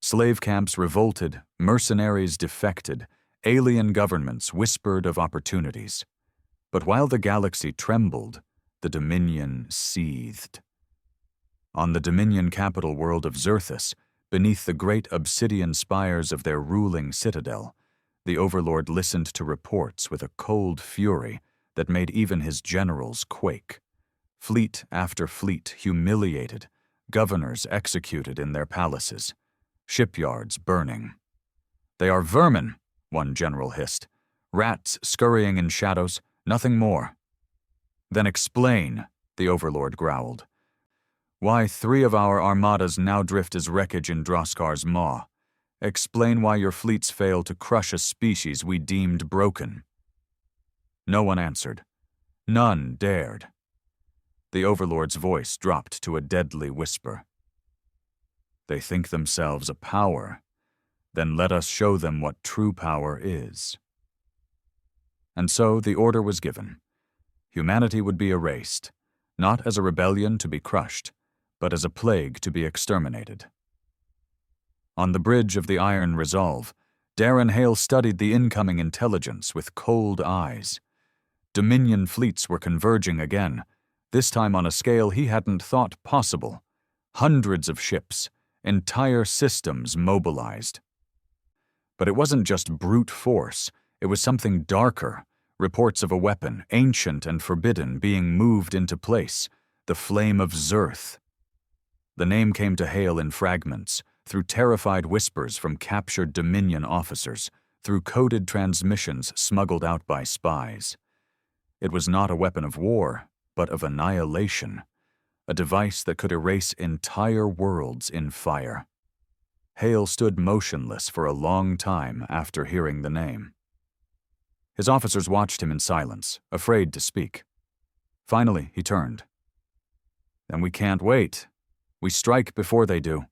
Slave camps revolted, mercenaries defected, alien governments whispered of opportunities. But while the galaxy trembled, the Dominion seethed. On the Dominion capital world of Zerthus, beneath the great obsidian spires of their ruling citadel, the Overlord listened to reports with a cold fury that made even his generals quake. Fleet after fleet humiliated, governors executed in their palaces, shipyards burning. "They are vermin," one general hissed. "Rats scurrying in shadows, nothing more." "Then explain," the Overlord growled. "Why 3 of our armadas now drift as wreckage in Drosskar's maw. Explain why your fleets fail to crush a species we deemed broken." No one answered. None dared. The Overlord's voice dropped to a deadly whisper. "They think themselves a power. Then let us show them what true power is." And so the order was given. Humanity would be erased, not as a rebellion to be crushed, but as a plague to be exterminated. On the bridge of the Iron Resolve, Darren Hale studied the incoming intelligence with cold eyes. Dominion fleets were converging again, this time on a scale he hadn't thought possible. Hundreds of ships, entire systems mobilized. But it wasn't just brute force, it was something darker. Reports of a weapon, ancient and forbidden, being moved into place, the Flame of Zer. The name came to Hale in fragments, through terrified whispers from captured Dominion officers, through coded transmissions smuggled out by spies. It was not a weapon of war, but of annihilation, a device that could erase entire worlds in fire. Hale stood motionless for a long time after hearing the name. His officers watched him in silence, afraid to speak. Finally, he turned. "Then we can't wait. We strike before they do."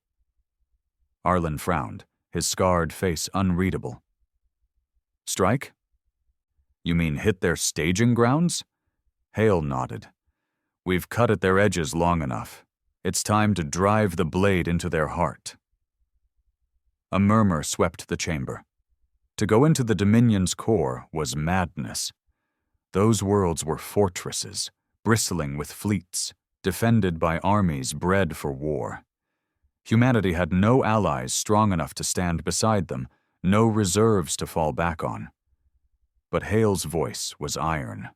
Arlen frowned, his scarred face unreadable. "Strike? You mean hit their staging grounds?" Hale nodded. "We've cut at their edges long enough. It's time to drive the blade into their heart." A murmur swept the chamber. To go into the Dominion's core was madness. Those worlds were fortresses, bristling with fleets, defended by armies bred for war. Humanity had no allies strong enough to stand beside them, no reserves to fall back on. But Hale's voice was iron.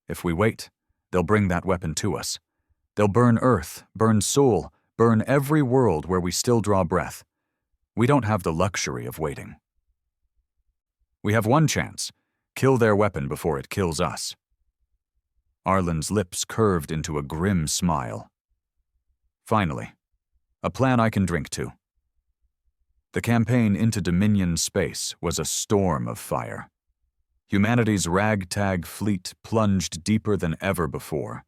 "If we wait, they'll bring that weapon to us. They'll burn Earth, burn Sol, burn every world where we still draw breath. We don't have the luxury of waiting. We have one chance: kill their weapon before it kills us." Arlen's lips curved into a grim smile. "Finally, a plan I can drink to." The campaign into Dominion space was a storm of fire. Humanity's ragtag fleet plunged deeper than ever before,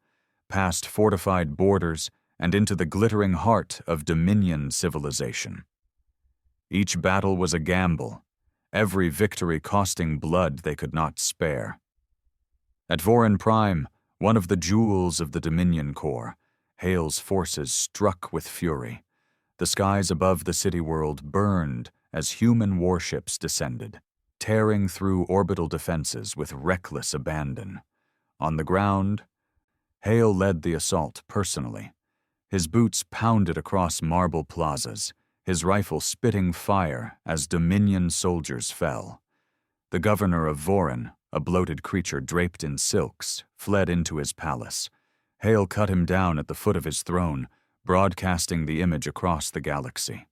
past fortified borders and into the glittering heart of Dominion civilization. Each battle was a gamble, every victory costing blood they could not spare. At Vorin Prime, one of the jewels of the Dominion core, Hale's forces struck with fury. The skies above the city world burned as human warships descended, tearing through orbital defenses with reckless abandon. On the ground, Hale led the assault personally. His boots pounded across marble plazas, his rifle spitting fire as Dominion soldiers fell. The governor of Vorin, a bloated creature draped in silks, fled into his palace. Hale cut him down at the foot of his throne, broadcasting the image across the galaxy.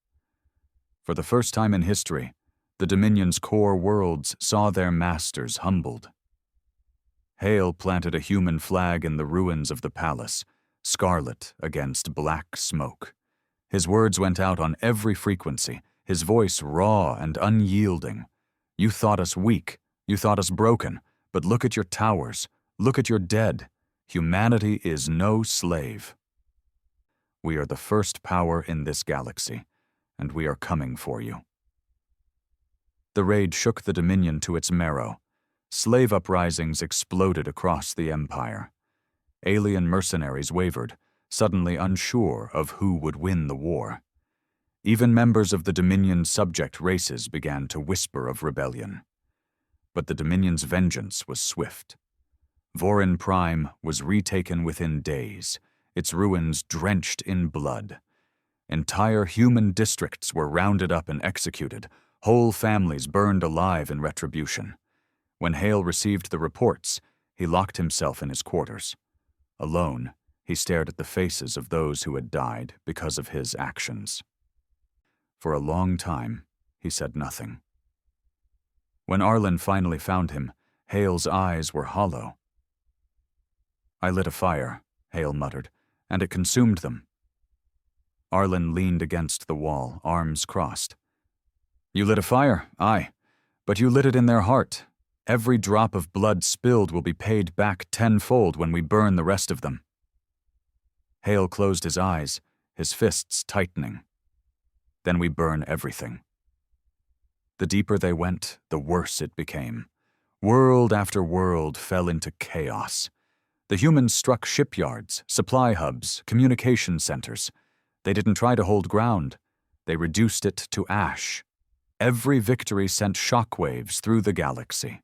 For the first time in history, the Dominion's core worlds saw their masters humbled. Hale planted a human flag in the ruins of the palace, scarlet against black smoke. His words went out on every frequency, his voice raw and unyielding. "You thought us weak, you thought us broken, but look at your towers, look at your dead. Humanity is no slave. We are the first power in this galaxy, and we are coming for you." The raid shook the Dominion to its marrow. Slave uprisings exploded across the Empire. Alien mercenaries wavered, suddenly unsure of who would win the war. Even members of the Dominion's subject races began to whisper of rebellion. But the Dominion's vengeance was swift. Vorin Prime was retaken within days, its ruins drenched in blood. Entire human districts were rounded up and executed, whole families burned alive in retribution. When Hale received the reports, He locked himself in his quarters. Alone, he stared at the faces of those who had died because of his actions. For a long time, he said nothing. When Arlen finally found him, Hale's eyes were hollow. "I lit a fire," Hale muttered, "and it consumed them." Arlen leaned against the wall, arms crossed. "You lit a fire, aye, but you lit it in their heart. Every drop of blood spilled will be paid back tenfold when we burn the rest of them." Hale closed his eyes, his fists tightening. "Then we burn everything." The deeper they went, the worse it became. World after world fell into chaos. The humans struck shipyards, supply hubs, communication centers. They didn't try to hold ground. They reduced it to ash. Every victory sent shockwaves through the galaxy.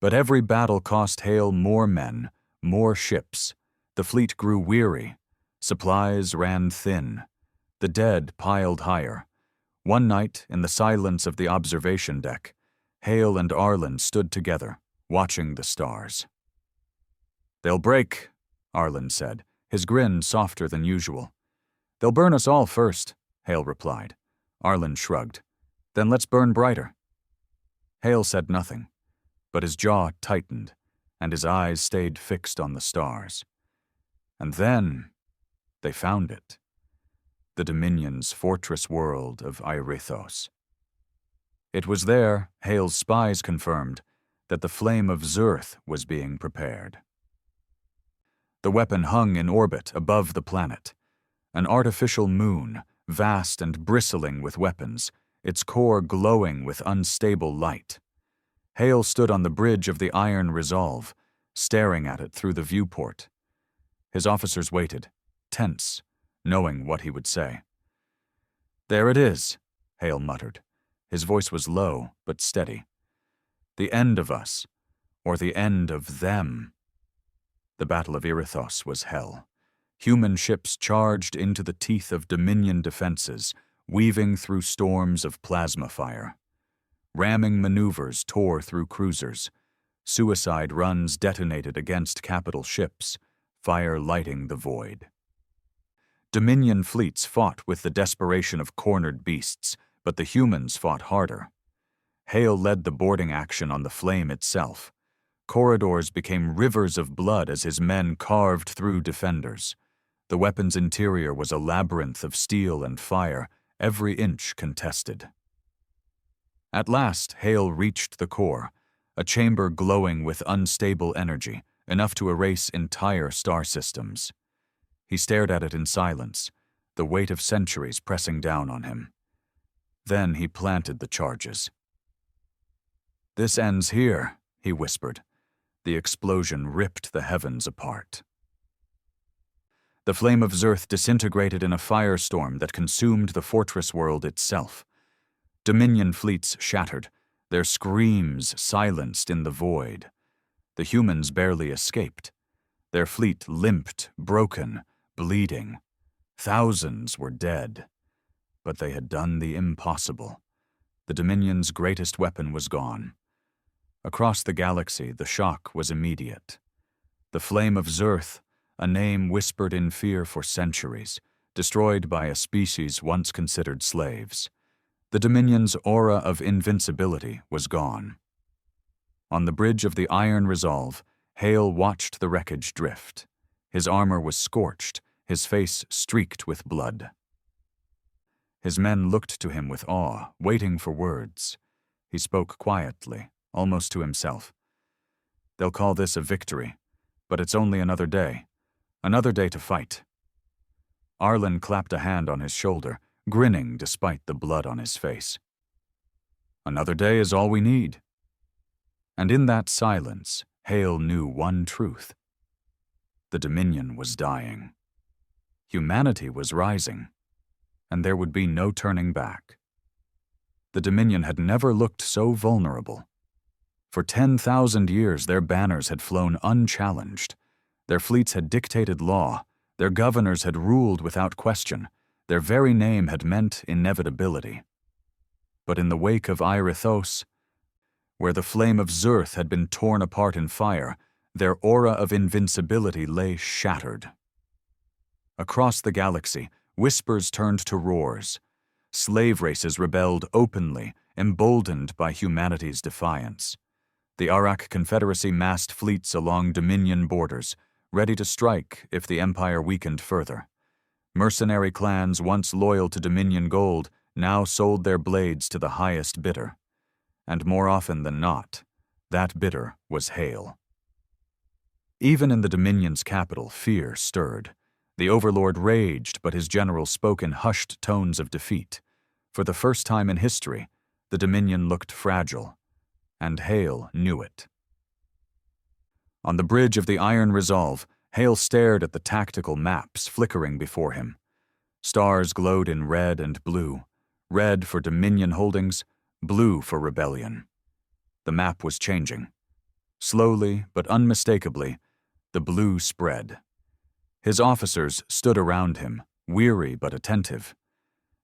But every battle cost Hale more men, more ships. The fleet grew weary. Supplies ran thin. The dead piled higher. One night, in the silence of the observation deck, Hale and Arlen stood together, watching the stars. "They'll break," Arlen said, his grin softer than usual. "They'll burn us all first," Hale replied. Arlen shrugged. "Then let's burn brighter." Hale said nothing, but his jaw tightened, and his eyes stayed fixed on the stars. And then they found it. The Dominion's fortress world of Irithos. It was there, Hale's spies confirmed, that the Flame of Zer was being prepared. The weapon hung in orbit above the planet. An artificial moon, vast and bristling with weapons, its core glowing with unstable light. Hale stood on the bridge of the Iron Resolve, staring at it through the viewport. His officers waited, tense, knowing what he would say. "There it is," Hale muttered. His voice was low but steady. "The end of us, or the end of them." The Battle of Irithos was hell. Human ships charged into the teeth of Dominion defenses, weaving through storms of plasma fire. Ramming maneuvers tore through cruisers. Suicide runs detonated against capital ships, fire lighting the void. Dominion fleets fought with the desperation of cornered beasts, but the humans fought harder. Hale led the boarding action on the Flame itself. Corridors became rivers of blood as his men carved through defenders. The weapon's interior was a labyrinth of steel and fire, every inch contested. At last, Hale reached the core, a chamber glowing with unstable energy, enough to erase entire star systems. He stared at it in silence, the weight of centuries pressing down on him. Then he planted the charges. "This ends here," he whispered. The explosion ripped the heavens apart. The Flame of Zer disintegrated in a firestorm that consumed the fortress world itself. Dominion fleets shattered, their screams silenced in the void. The humans barely escaped. Their fleet limped, broken, bleeding. Thousands were dead. But they had done the impossible. The Dominion's greatest weapon was gone. Across the galaxy, the shock was immediate. The Flame of Zer, a name whispered in fear for centuries, destroyed by a species once considered slaves. The Dominion's aura of invincibility was gone. On the bridge of the Iron Resolve, Hale watched the wreckage drift. His armor was scorched, his face streaked with blood. His men looked to him with awe, waiting for words. He spoke quietly, almost to himself. "They'll call this a victory, but it's only another day to fight." Arlen clapped a hand on his shoulder, grinning despite the blood on his face. "Another day is all we need." And in that silence, Hale knew one truth. The Dominion was dying. Humanity was rising, and there would be no turning back. The Dominion had never looked so vulnerable. For 10,000 years, their banners had flown unchallenged. Their fleets had dictated law. Their governors had ruled without question. Their very name had meant inevitability. But in the wake of Irithos, where the Flame of Zer had been torn apart in fire, Their aura of invincibility lay shattered. Across the galaxy, whispers turned to roars. Slave races rebelled openly, emboldened by humanity's defiance. The Arak Confederacy massed fleets along Dominion borders, ready to strike if the Empire weakened further. Mercenary clans once loyal to Dominion gold now sold their blades to the highest bidder. And more often than not, that bidder was Hale. Even in the Dominion's capital, fear stirred. The Overlord raged, but his generals spoke in hushed tones of defeat. For the first time in history, the Dominion looked fragile, and Hale knew it. On the bridge of the Iron Resolve, Hale stared at the tactical maps flickering before him. Stars glowed in red and blue, red for Dominion holdings, blue for rebellion. The map was changing. Slowly but unmistakably, the blue spread. His officers stood around him, weary but attentive.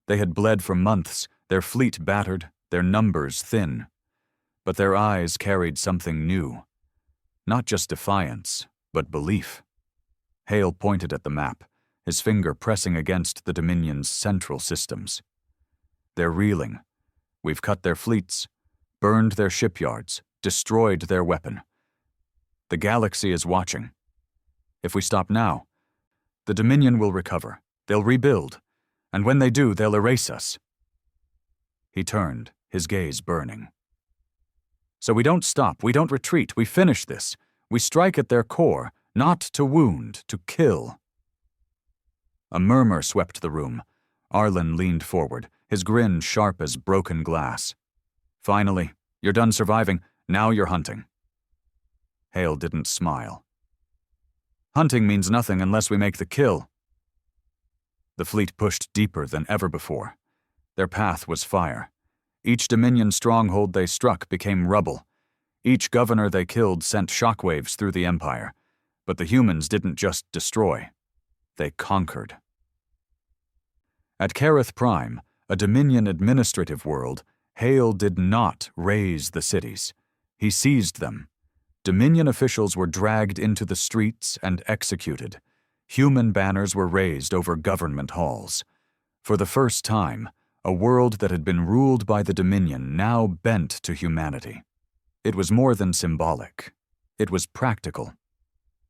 They had bled for months, their fleet battered, their numbers thin. But their eyes carried something new. Not just defiance, but belief. Hale pointed at the map, his finger pressing against the Dominion's central systems. They're reeling. We've cut their fleets, burned their shipyards, destroyed their weapon. The galaxy is watching. If we stop now, the Dominion will recover. They'll rebuild. And when they do, they'll erase us. He turned, his gaze burning. So we don't stop, we don't retreat, we finish this. We strike at their core, not to wound, to kill. A murmur swept the room. Arlen leaned forward, his grin sharp as broken glass. Finally, you're done surviving, now you're hunting. Hale didn't smile. Hunting means nothing unless we make the kill. The fleet pushed deeper than ever before. Their path was fire. Each Dominion stronghold they struck became rubble. Each governor they killed sent shockwaves through the Empire. But the humans didn't just destroy. They conquered. At Kareth Prime, a Dominion administrative world, Hale did not raze the cities. He seized them. Dominion officials were dragged into the streets and executed. Human banners were raised over government halls. For the first time, a world that had been ruled by the Dominion now bent to humanity. It was more than symbolic. It was practical.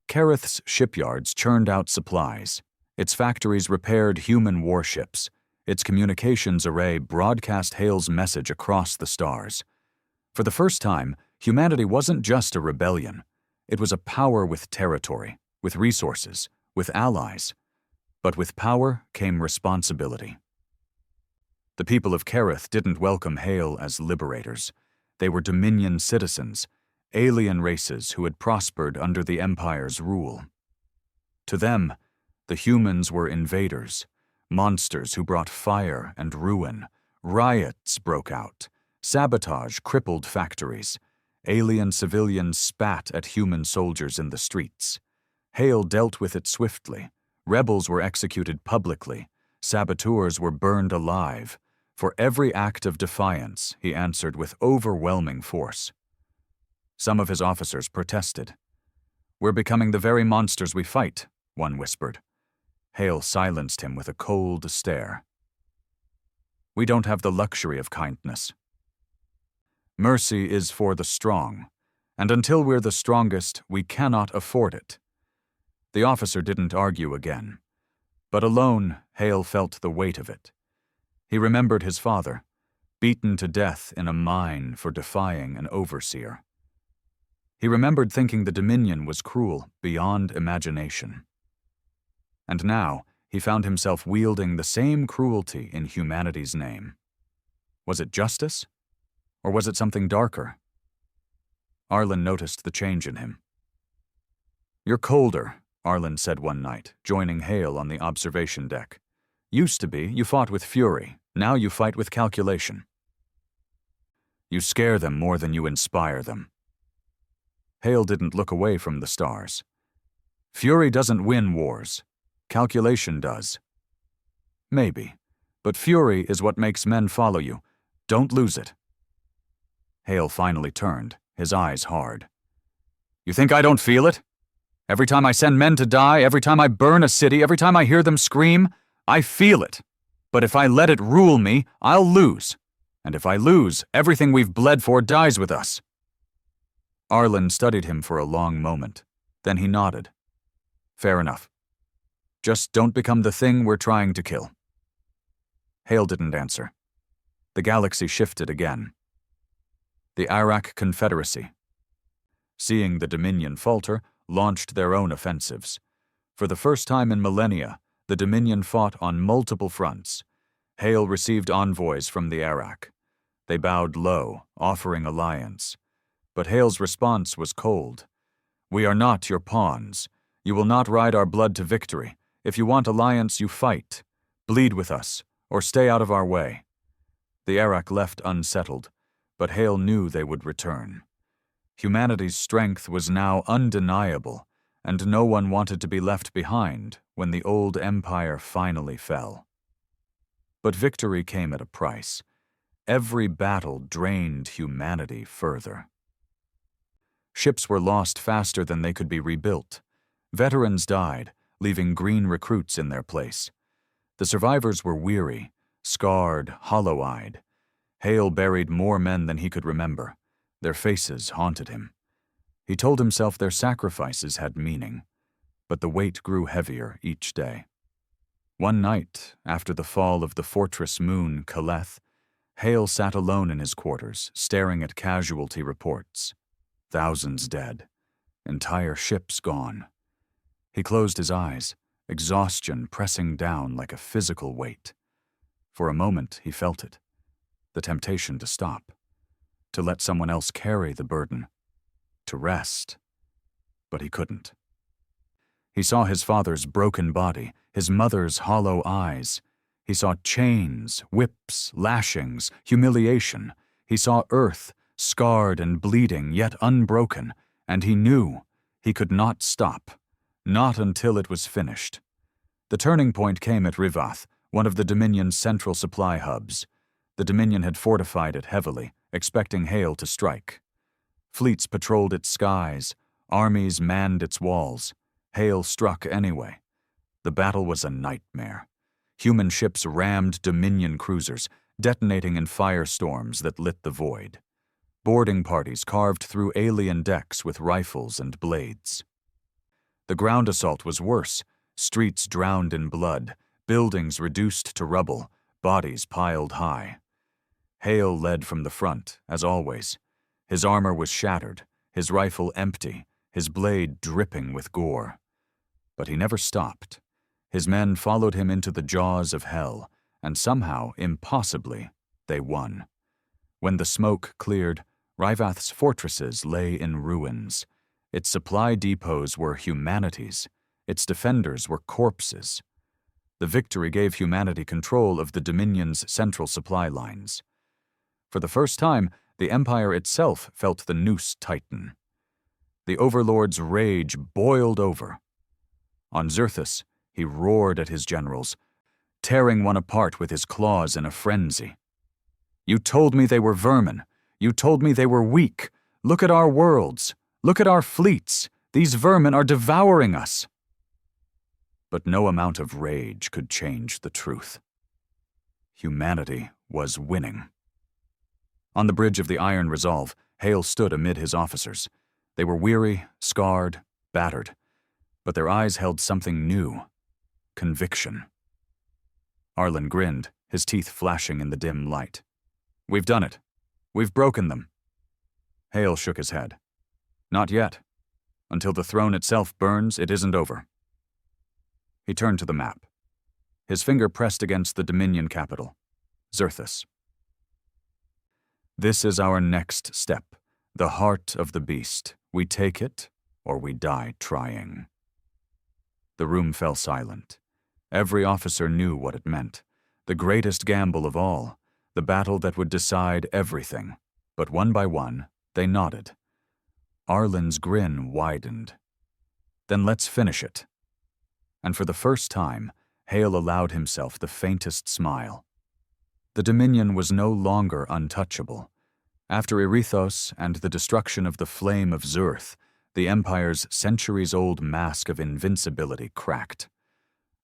Kareth's shipyards churned out supplies. Its factories repaired human warships. Its communications array broadcast Hale's message across the stars. For the first time, humanity wasn't just a rebellion. It was a power with territory, with resources, with allies. But with power came responsibility. The people of Kareth didn't welcome Hale as liberators. They were Dominion citizens, alien races who had prospered under the Empire's rule. To them, the humans were invaders, monsters who brought fire and ruin. Riots broke out. Sabotage crippled factories. Alien civilians spat at human soldiers in the streets. Hale dealt with it swiftly. Rebels were executed publicly. Saboteurs were burned alive. For every act of defiance, he answered with overwhelming force. Some of his officers protested. "We're becoming the very monsters we fight," one whispered. Hale silenced him with a cold stare. "We don't have the luxury of kindness. Mercy is for the strong, and until we're the strongest, we cannot afford it." The officer didn't argue again, but alone, Hale felt the weight of it. He remembered his father, beaten to death in a mine for defying an overseer. He remembered thinking the Dominion was cruel beyond imagination. And now, he found himself wielding the same cruelty in humanity's name. Was it justice? Or was it something darker? Arlen noticed the change in him. "You're colder," Arlen said one night, joining Hale on the observation deck. "Used to be, you fought with fury. Now you fight with calculation. You scare them more than you inspire them." Hale didn't look away from the stars. "Fury doesn't win wars. Calculation does." "Maybe. But fury is what makes men follow you. Don't lose it." Hale finally turned, his eyes hard. You think I don't feel it? Every time I send men to die, every time I burn a city, every time I hear them scream, I feel it. But if I let it rule me, I'll lose. And if I lose, everything we've bled for dies with us. Arlen studied him for a long moment. Then he nodded. Fair enough. Just don't become the thing we're trying to kill. Hale didn't answer. The galaxy shifted again. The Arak Confederacy, seeing the Dominion falter, launched their own offensives. For the first time in millennia, the Dominion fought on multiple fronts. Hale received envoys from the Arak. They bowed low, offering alliance. But Hale's response was cold. We are not your pawns. You will not ride our blood to victory. If you want alliance, you fight. Bleed with us, or stay out of our way. The Arak left unsettled, but Hale knew they would return. Humanity's strength was now undeniable, and no one wanted to be left behind when the old empire finally fell. But victory came at a price. Every battle drained humanity further. Ships were lost faster than they could be rebuilt. Veterans died, leaving green recruits in their place. The survivors were weary, scarred, hollow-eyed. Hale buried more men than he could remember. Their faces haunted him. He told himself their sacrifices had meaning, but the weight grew heavier each day. One night, after the fall of the fortress moon Kaleth, Hale sat alone in his quarters, staring at casualty reports. Thousands dead. Entire ships gone. He closed his eyes, exhaustion pressing down like a physical weight. For a moment, he felt it. The temptation to stop. To let someone else carry the burden. To rest. But he couldn't. He saw his father's broken body, his mother's hollow eyes. He saw chains, whips, lashings, humiliation. He saw Earth, scarred and bleeding, yet unbroken, and he knew he could not stop, not until it was finished. The turning point came at Rivath, one of the Dominion's central supply hubs. The Dominion had fortified it heavily, expecting Hale to strike. Fleets patrolled its skies, armies manned its walls. Hale struck anyway. The battle was a nightmare. Human ships rammed Dominion cruisers, detonating in firestorms that lit the void. Boarding parties carved through alien decks with rifles and blades. The ground assault was worse, streets drowned in blood, buildings reduced to rubble, bodies piled high. Hale led from the front, as always. His armor was shattered, his rifle empty, his blade dripping with gore. But he never stopped. His men followed him into the jaws of hell, and somehow, impossibly, they won. When the smoke cleared, Rivath's fortresses lay in ruins. Its supply depots were humanity's. Its defenders were corpses. The victory gave humanity control of the Dominion's central supply lines. For the first time, the Empire itself felt the noose tighten. The Overlord's rage boiled over. On Zerthus, he roared at his generals, tearing one apart with his claws in a frenzy. You told me they were vermin. You told me they were weak. Look at our worlds. Look at our fleets. These vermin are devouring us. But no amount of rage could change the truth. Humanity was winning. On the bridge of the Iron Resolve, Hale stood amid his officers. They were weary, scarred, battered, but their eyes held something new. Conviction. Arlen grinned, his teeth flashing in the dim light. We've done it. We've broken them. Hale shook his head. Not yet. Until the throne itself burns, it isn't over. He turned to the map. His finger pressed against the Dominion capital, Zerthus. This is our next step, the heart of the beast. We take it, or we die trying. The room fell silent. Every officer knew what it meant. The greatest gamble of all, the battle that would decide everything. But one by one, they nodded. Arlen's grin widened. Then let's finish it. And for the first time, Hale allowed himself the faintest smile. The Dominion was no longer untouchable. After Erithos and the destruction of the Flame of Zer, The Empire's centuries-old mask of invincibility cracked.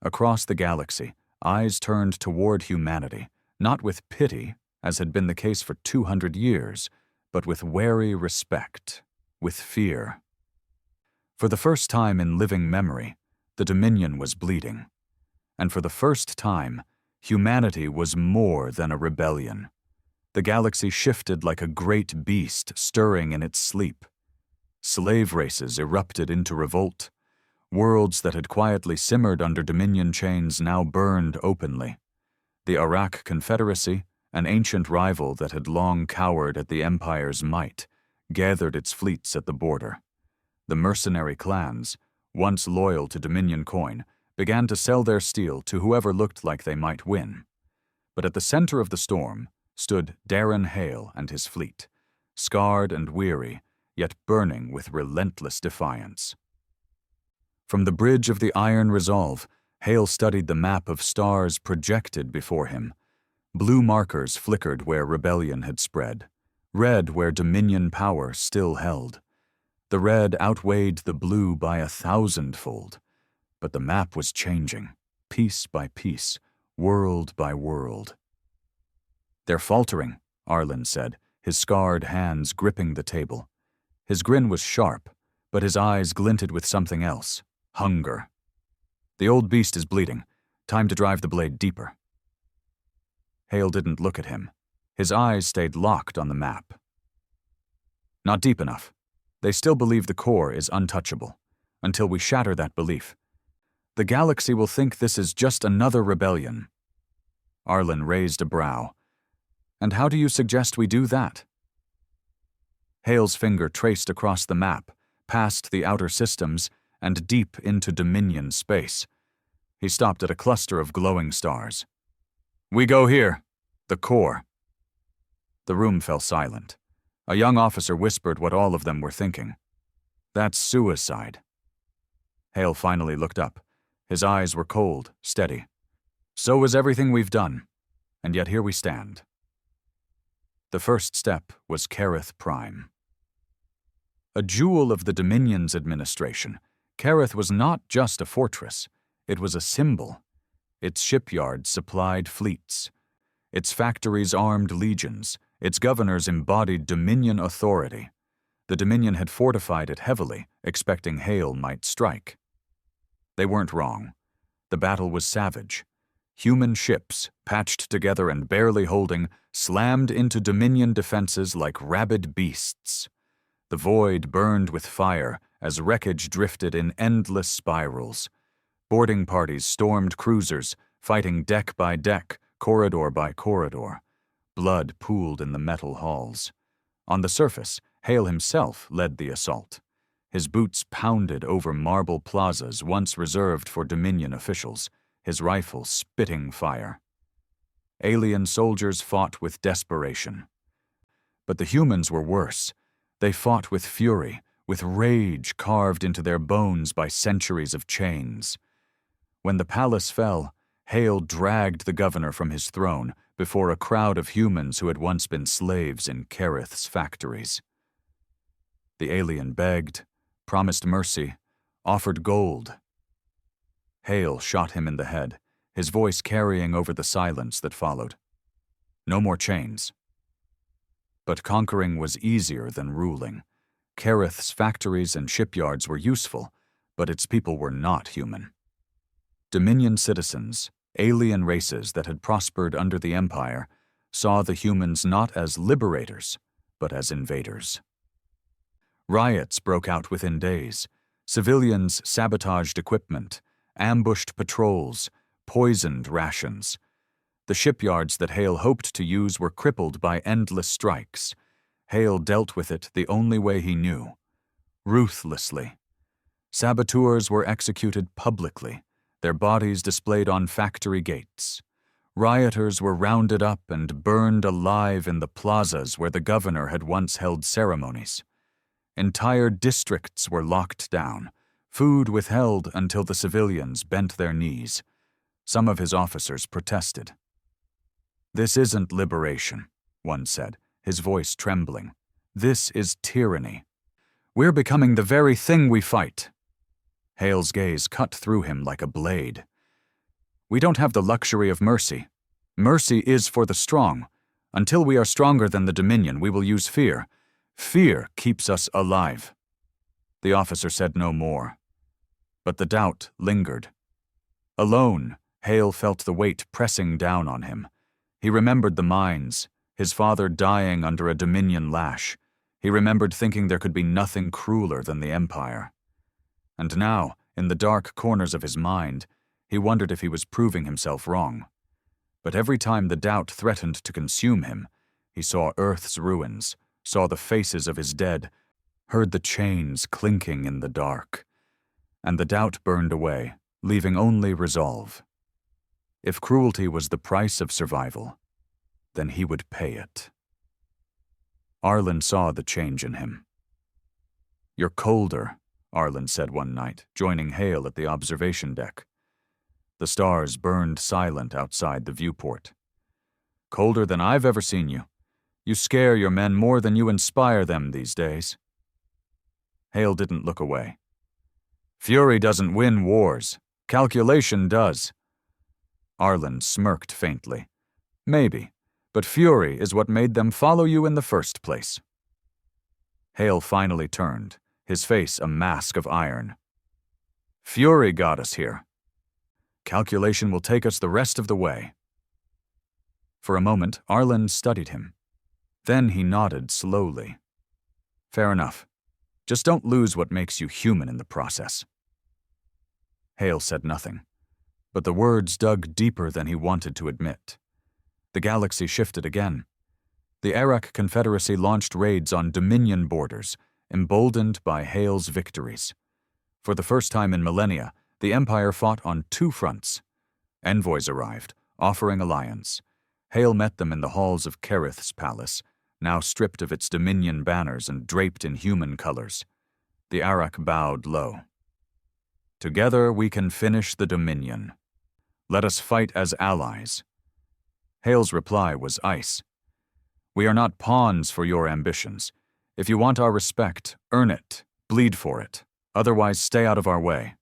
Across the galaxy, eyes turned toward humanity, not with pity, as had been the case for 200 years, but with wary respect, with fear. For the first time in living memory, the Dominion was bleeding. And for the first time, humanity was more than a rebellion. The galaxy shifted like a great beast stirring in its sleep. Slave races erupted into revolt. Worlds that had quietly simmered under Dominion chains now burned openly. The Arak Confederacy, an ancient rival that had long cowered at the Empire's might, gathered its fleets at the border. The mercenary clans, once loyal to Dominion coin, began to sell their steel to whoever looked like they might win. But at the center of the storm stood Darren Hale and his fleet, scarred and weary, yet burning with relentless defiance. From the bridge of the Iron Resolve, Hale studied the map of stars projected before him. Blue markers flickered where rebellion had spread, red where Dominion power still held. The red outweighed the blue by 1,000-fold, but the map was changing, piece by piece, world by world. "They're faltering," Arlen said, his scarred hands gripping the table. His grin was sharp, but his eyes glinted with something else, hunger. "The old beast is bleeding. Time to drive the blade deeper." Hale didn't look at him. His eyes stayed locked on the map. "Not deep enough. They still believe the core is untouchable. Until we shatter that belief, the galaxy will think this is just another rebellion." Arlen raised a brow. "And how do you suggest we do that?" Hale's finger traced across the map, past the outer systems, and deep into Dominion space. He stopped at a cluster of glowing stars. "We go here. The core." The room fell silent. A young officer whispered what all of them were thinking. "That's suicide." Hale finally looked up. His eyes were cold, steady. "So was everything we've done, and yet here we stand." The first step was Kerith Prime. A jewel of the Dominion's administration, Kerith was not just a fortress, it was a symbol. Its shipyards supplied fleets. Its factories armed legions. Its governors embodied Dominion authority. The Dominion had fortified it heavily, expecting Hale might strike. They weren't wrong. The battle was savage. Human ships, patched together and barely holding, slammed into Dominion defenses like rabid beasts. The void burned with fire as wreckage drifted in endless spirals. Boarding parties stormed cruisers, fighting deck by deck, corridor by corridor. Blood pooled in the metal halls. On the surface, Hale himself led the assault. His boots pounded over marble plazas once reserved for Dominion officials, his rifle spitting fire. Alien soldiers fought with desperation. But the humans were worse. They fought with fury, with rage carved into their bones by centuries of chains. When the palace fell, Hale dragged the governor from his throne before a crowd of humans who had once been slaves in Kerith's factories. The alien begged, promised mercy, offered gold. Hale shot him in the head, his voice carrying over the silence that followed. No more chains. But conquering was easier than ruling. Kerith's factories and shipyards were useful, but its people were not human. Dominion citizens, alien races that had prospered under the Empire, saw the humans not as liberators, but as invaders. Riots broke out within days. Civilians sabotaged equipment, ambushed patrols, poisoned rations. The shipyards that Hale hoped to use were crippled by endless strikes. Hale dealt with it the only way he knew, ruthlessly. Saboteurs were executed publicly, their bodies displayed on factory gates. Rioters were rounded up and burned alive in the plazas where the governor had once held ceremonies. Entire districts were locked down, food withheld until the civilians bent their knees. Some of his officers protested. "This isn't liberation," one said, his voice trembling. "This is tyranny. We're becoming the very thing we fight." Hale's gaze cut through him like a blade. "We don't have the luxury of mercy. Mercy is for the strong. Until we are stronger than the Dominion, we will use fear. Fear keeps us alive." The officer said no more. But the doubt lingered. Alone, Hale felt the weight pressing down on him. He remembered the mines, his father dying under a Dominion lash. He remembered thinking there could be nothing crueler than the Empire. And now, in the dark corners of his mind, he wondered if he was proving himself wrong. But every time the doubt threatened to consume him, he saw Earth's ruins, saw the faces of his dead, heard the chains clinking in the dark. And the doubt burned away, leaving only resolve. If cruelty was the price of survival, then he would pay it. Arlen saw the change in him. "You're colder," Arlen said one night, joining Hale at the observation deck. The stars burned silent outside the viewport. "Colder than I've ever seen you. You scare your men more than you inspire them these days." Hale didn't look away. "Fury doesn't win wars. Calculation does." Arlen smirked faintly. "Maybe, but fury is what made them follow you in the first place." Hale finally turned, his face a mask of iron. "Fury got us here. Calculation will take us the rest of the way." For a moment, Arlen studied him. Then he nodded slowly. "Fair enough. Just don't lose what makes you human in the process." Hale said nothing, but the words dug deeper than he wanted to admit. The galaxy shifted again. The Arak Confederacy launched raids on Dominion borders, emboldened by Hale's victories. For the first time in millennia, the Empire fought on two fronts. Envoys arrived, offering alliance. Hale met them in the halls of Kerith's palace, now stripped of its Dominion banners and draped in human colors. The Arak bowed low. "Together we can finish the Dominion. Let us fight as allies." Hale's reply was ice. "We are not pawns for your ambitions. If you want our respect, earn it, bleed for it. Otherwise, stay out of our way."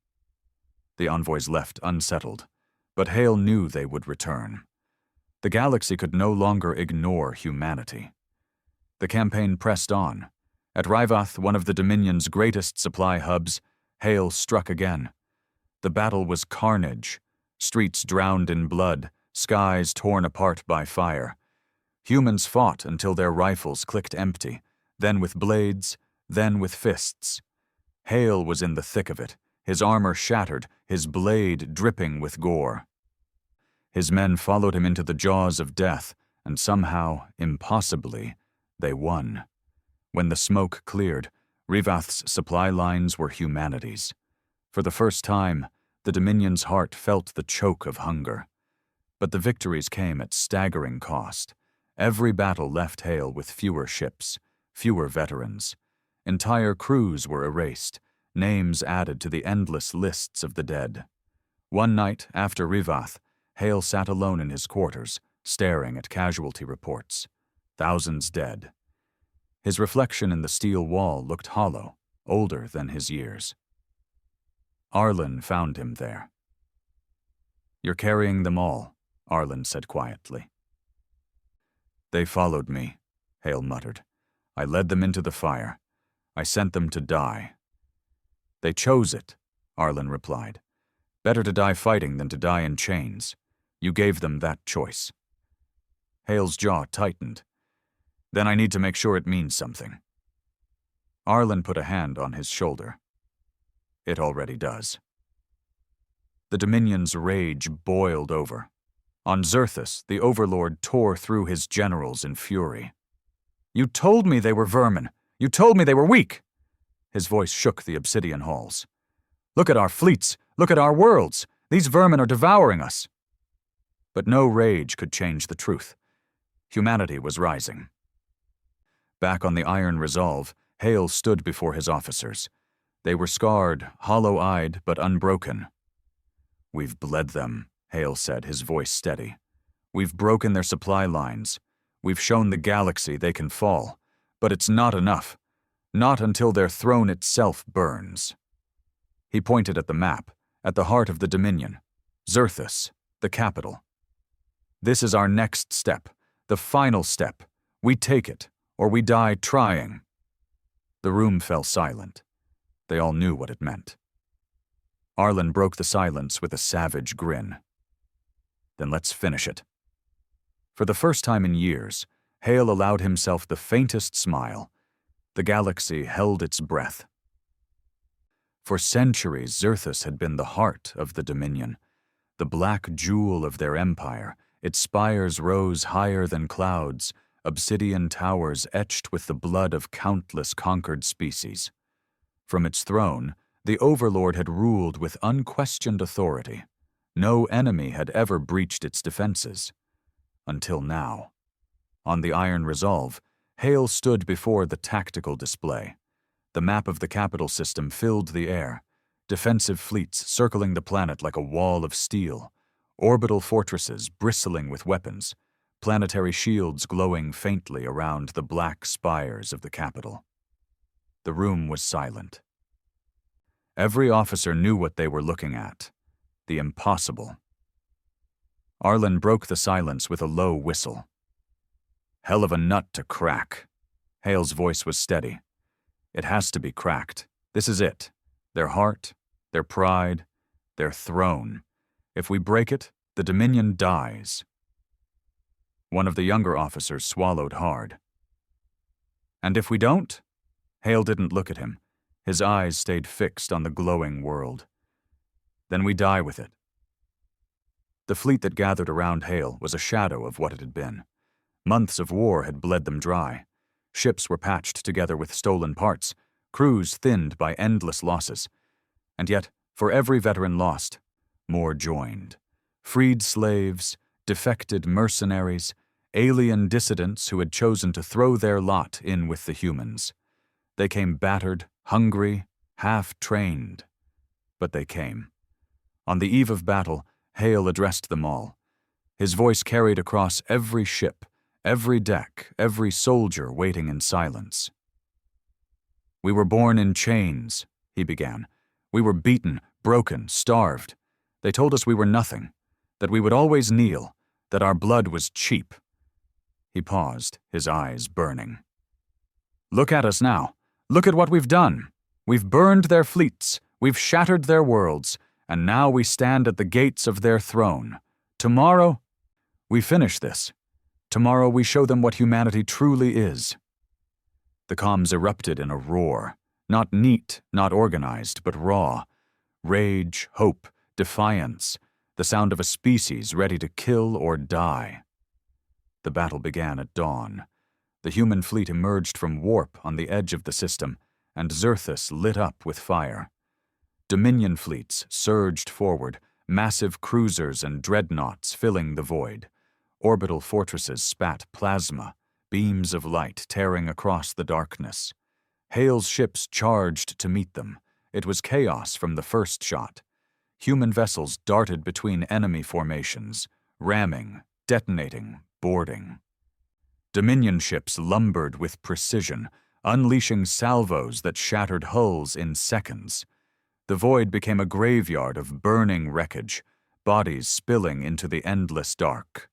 The envoys left unsettled, but Hale knew they would return. The galaxy could no longer ignore humanity. The campaign pressed on. At Ryvath, one of the Dominion's greatest supply hubs, Hale struck again. The battle was carnage, streets drowned in blood, skies torn apart by fire. Humans fought until their rifles clicked empty, then with blades, then with fists. Hale was in the thick of it, his armor shattered, his blade dripping with gore. His men followed him into the jaws of death, and somehow, impossibly, they won. When the smoke cleared, Ryvath's supply lines were humanity's. For the first time, the Dominion's heart felt the choke of hunger. But the victories came at staggering cost. Every battle left Hale with fewer ships, fewer veterans. Entire crews were erased, names added to the endless lists of the dead. One night, after Ryvath, Hale sat alone in his quarters, staring at casualty reports. Thousands dead. His reflection in the steel wall looked hollow, older than his years. Arlen found him there. "You're carrying them all," Arlen said quietly. "They followed me," Hale muttered. "I led them into the fire. I sent them to die." "They chose it," Arlen replied. "Better to die fighting than to die in chains. You gave them that choice." Hale's jaw tightened. "Then I need to make sure it means something." Arlen put a hand on his shoulder. "It already does." The Dominion's rage boiled over. On Zerthus, the Overlord tore through his generals in fury. "You told me they were vermin! You told me they were weak!" His voice shook the obsidian halls. "Look at our fleets! Look at our worlds! These vermin are devouring us!" But no rage could change the truth. Humanity was rising. Back on the Iron Resolve, Hale stood before his officers. They were scarred, hollow-eyed, but unbroken. "We've bled them," Hale said, his voice steady. "We've broken their supply lines. We've shown the galaxy they can fall. But it's not enough. Not until their throne itself burns. He pointed at the map, at the heart of the Dominion. Zerthus, the capital. This is our next step, the final step. We take it, or we die trying. The room fell silent. They all knew what it meant. Arlen broke the silence with a savage grin. Then let's finish it. For the first time in years, Hale allowed himself the faintest smile. The galaxy held its breath. For centuries, Zerthus had been the heart of the Dominion, the black jewel of their empire. Its spires rose higher than clouds, obsidian towers etched with the blood of countless conquered species. From its throne, the Overlord had ruled with unquestioned authority. No enemy had ever breached its defenses. Until now. On the Iron Resolve, Hale stood before the tactical display. The map of the capital system filled the air, defensive fleets circling the planet like a wall of steel, orbital fortresses bristling with weapons, planetary shields glowing faintly around the black spires of the capital. The room was silent. Every officer knew what they were looking at, the impossible. Arlen broke the silence with a low whistle. Hell of a nut to crack. Hale's voice was steady. It has to be cracked. This is it. Their heart, their pride, their throne. If we break it, the Dominion dies. One of the younger officers swallowed hard. And if we don't? Hale didn't look at him. His eyes stayed fixed on the glowing world. Then we die with it. The fleet that gathered around Hale was a shadow of what it had been. Months of war had bled them dry. Ships were patched together with stolen parts, crews thinned by endless losses. And yet, for every veteran lost, more joined. Freed slaves, defected mercenaries, alien dissidents who had chosen to throw their lot in with the humans. They came battered, hungry, half-trained. But they came. On the eve of battle, Hale addressed them all. His voice carried across every ship, every deck, every soldier waiting in silence. We were born in chains, he began. We were beaten, broken, starved. They told us we were nothing, that we would always kneel, that our blood was cheap. He paused, his eyes burning. Look at us now. Look at what we've done. We've burned their fleets, we've shattered their worlds, and now we stand at the gates of their throne. Tomorrow, we finish this. Tomorrow we show them what humanity truly is. The comms erupted in a roar, not neat, not organized, but raw. Rage, hope, defiance, the sound of a species ready to kill or die. The battle began at dawn. The human fleet emerged from warp on the edge of the system, and Zerthus lit up with fire. Dominion fleets surged forward, massive cruisers and dreadnoughts filling the void. Orbital fortresses spat plasma, beams of light tearing across the darkness. Hale's ships charged to meet them. It was chaos from the first shot. Human vessels darted between enemy formations, ramming, detonating, boarding. Dominion ships lumbered with precision, unleashing salvos that shattered hulls in seconds. The void became a graveyard of burning wreckage, bodies spilling into the endless dark.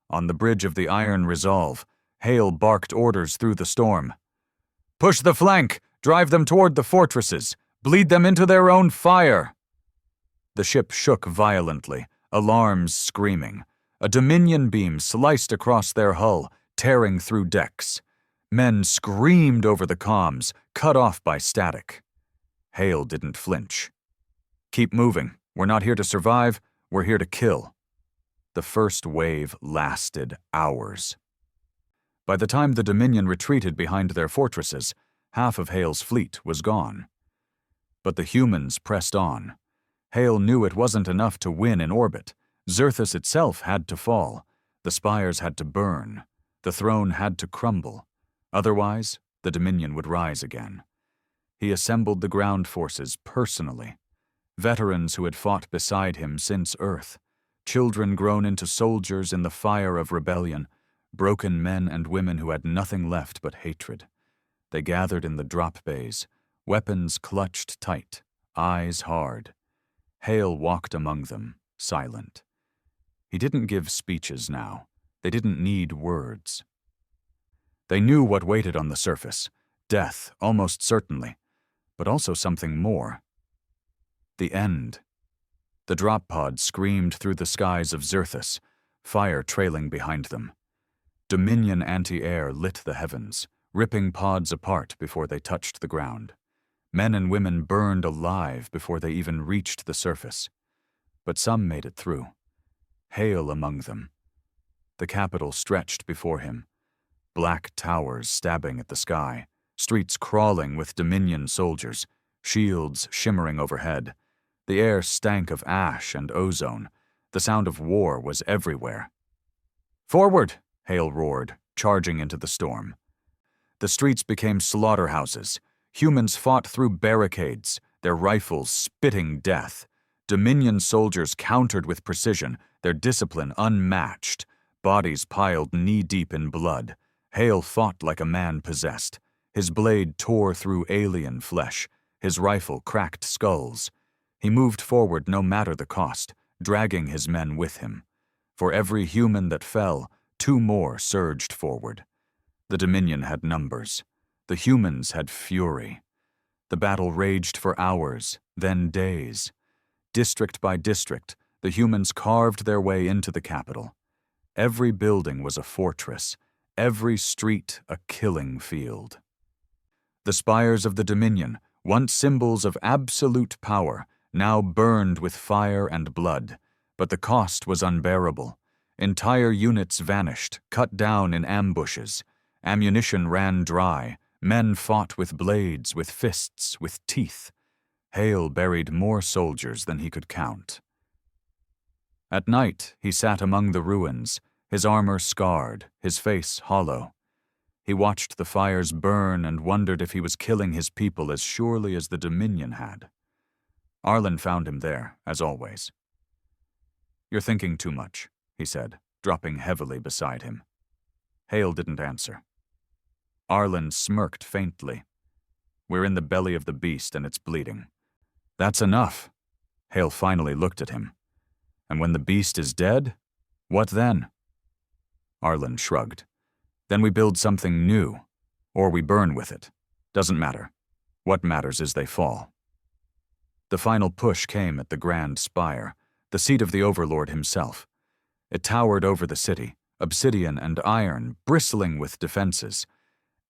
On the bridge of the Iron Resolve, Hale barked orders through the storm. Push the flank! Drive them toward the fortresses! Bleed them into their own fire! The ship shook violently, alarms screaming. A Dominion beam sliced across their hull, tearing through decks. Men screamed over the comms, cut off by static. Hale didn't flinch. Keep moving. We're not here to survive, we're here to kill. The first wave lasted hours. By the time the Dominion retreated behind their fortresses, half of Hale's fleet was gone. But the humans pressed on. Hale knew it wasn't enough to win in orbit. Zerthus itself had to fall. The spires had to burn. The throne had to crumble. Otherwise, the Dominion would rise again. He assembled the ground forces personally. Veterans who had fought beside him since Earth. Children grown into soldiers in the fire of rebellion. Broken men and women who had nothing left but hatred. They gathered in the drop bays, weapons clutched tight, eyes hard. Hale walked among them, silent. He didn't give speeches now. They didn't need words. They knew what waited on the surface. Death, almost certainly, but also something more. The end. The drop pod screamed through the skies of Zerus, fire trailing behind them. Dominion anti-air lit the heavens, ripping pods apart before they touched the ground. Men and women burned alive before they even reached the surface. But some made it through. Hale among them. The capital stretched before him. Black towers stabbing at the sky, streets crawling with Dominion soldiers, shields shimmering overhead. The air stank of ash and ozone. The sound of war was everywhere. "Forward!" Hale roared, charging into the storm. The streets became slaughterhouses. Humans fought through barricades, their rifles spitting death. Dominion soldiers countered with precision, their discipline unmatched. Bodies piled knee-deep in blood. Hale fought like a man possessed. His blade tore through alien flesh. His rifle cracked skulls. He moved forward no matter the cost, dragging his men with him. For every human that fell, 2 more surged forward. The Dominion had numbers. The humans had fury. The battle raged for hours, then days. District by district, the humans carved their way into the capital. Every building was a fortress, every street a killing field. The spires of the Dominion, once symbols of absolute power, now burned with fire and blood, but the cost was unbearable. Entire units vanished, cut down in ambushes. Ammunition ran dry. Men fought with blades, with fists, with teeth. Hale buried more soldiers than he could count. At night, he sat among the ruins, his armor scarred, his face hollow. He watched the fires burn and wondered if he was killing his people as surely as the Dominion had. Arlen found him there, as always. "You're thinking too much," he said, dropping heavily beside him. Hale didn't answer. Arlen smirked faintly. "We're in the belly of the beast and it's bleeding." "That's enough." Hale finally looked at him. "And when the beast is dead, what then?" Arlen shrugged. "Then we build something new, or we burn with it. Doesn't matter. What matters is they fall." The final push came at the Grand Spire, the seat of the Overlord himself. It towered over the city, obsidian and iron, bristling with defenses.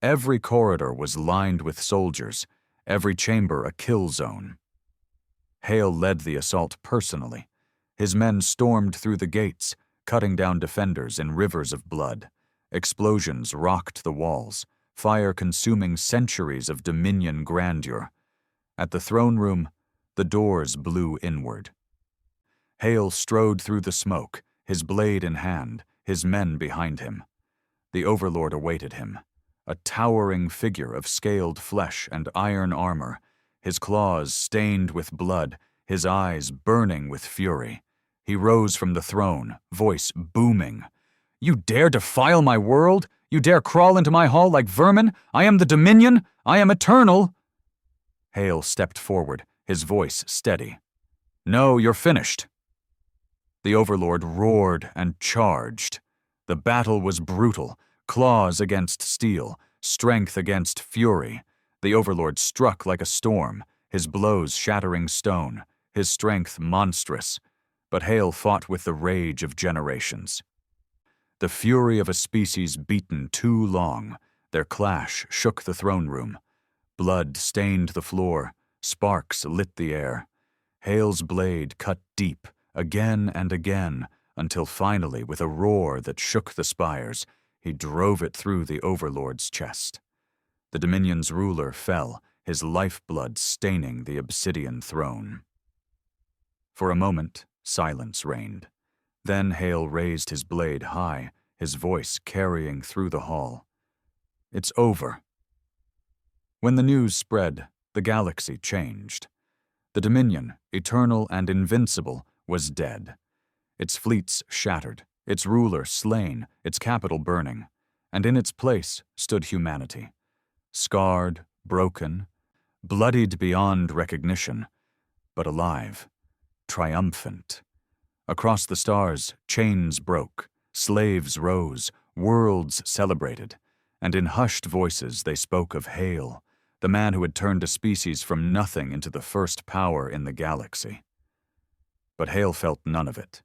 Every corridor was lined with soldiers, every chamber a kill zone. Hale led the assault personally. His men stormed through the gates, cutting down defenders in rivers of blood. Explosions rocked the walls, fire consuming centuries of Dominion grandeur. At the throne room, the doors blew inward. Hale strode through the smoke, his blade in hand, his men behind him. The Overlord awaited him, a towering figure of scaled flesh and iron armor, his claws stained with blood, his eyes burning with fury. He rose from the throne, voice booming. "You dare defile my world? You dare crawl into my hall like vermin? I am the Dominion! I am eternal!" Hale stepped forward, his voice steady. "No, you're finished." The Overlord roared and charged. The battle was brutal, claws against steel, strength against fury. The Overlord struck like a storm, his blows shattering stone, his strength monstrous. But Hale fought with the rage of generations. The fury of a species beaten too long, their clash shook the throne room. Blood stained the floor, sparks lit the air. Hale's blade cut deep, again and again, until finally, with a roar that shook the spires, he drove it through the Overlord's chest. The Dominion's ruler fell, his lifeblood staining the obsidian throne. For a moment, silence reigned. Then Hale raised his blade high, his voice carrying through the hall. "It's over." When the news spread, the galaxy changed. The Dominion, eternal and invincible, was dead. Its fleets shattered, its ruler slain, its capital burning, and in its place stood humanity. scarred, broken, bloodied beyond recognition, but alive, triumphant. Across the stars, chains broke, slaves rose, worlds celebrated, and in hushed voices they spoke of Hale, the man who had turned a species from nothing into the first power in the galaxy. But Hale felt none of it.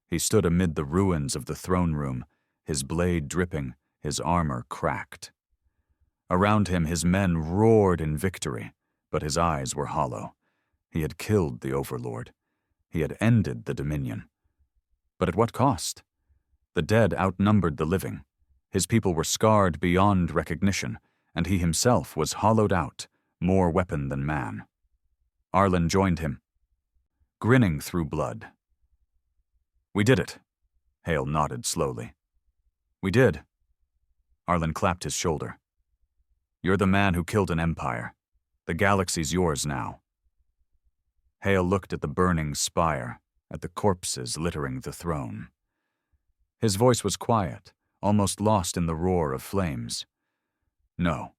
He stood amid the ruins of the throne room, his blade dripping, his armor cracked. Around him his men roared in victory, but his eyes were hollow. He had killed the Overlord. He had ended the Dominion. But at what cost? The dead outnumbered the living. His people were scarred beyond recognition, and he himself was hollowed out, more weapon than man. Arlen joined him, grinning through blood. "We did it," Hale nodded slowly. "We did." Arlen clapped his shoulder. "You're the man who killed an empire. The galaxy's yours now." Hale looked at the burning spire, at the corpses littering the throne. His voice was quiet, almost lost in the roar of flames. "No,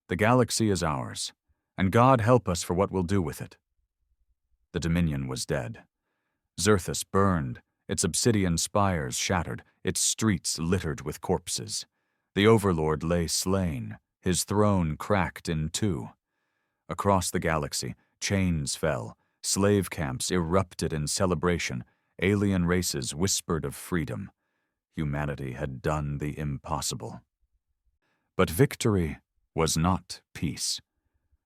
the galaxy is ours, and God help us for what we'll do with it." The Dominion was dead. Zerthus burned, its obsidian spires shattered, its streets littered with corpses. The Overlord lay slain, his throne cracked in two. Across the galaxy, chains fell, slave camps erupted in celebration, alien races whispered of freedom. Humanity had done the impossible. But victory was not peace.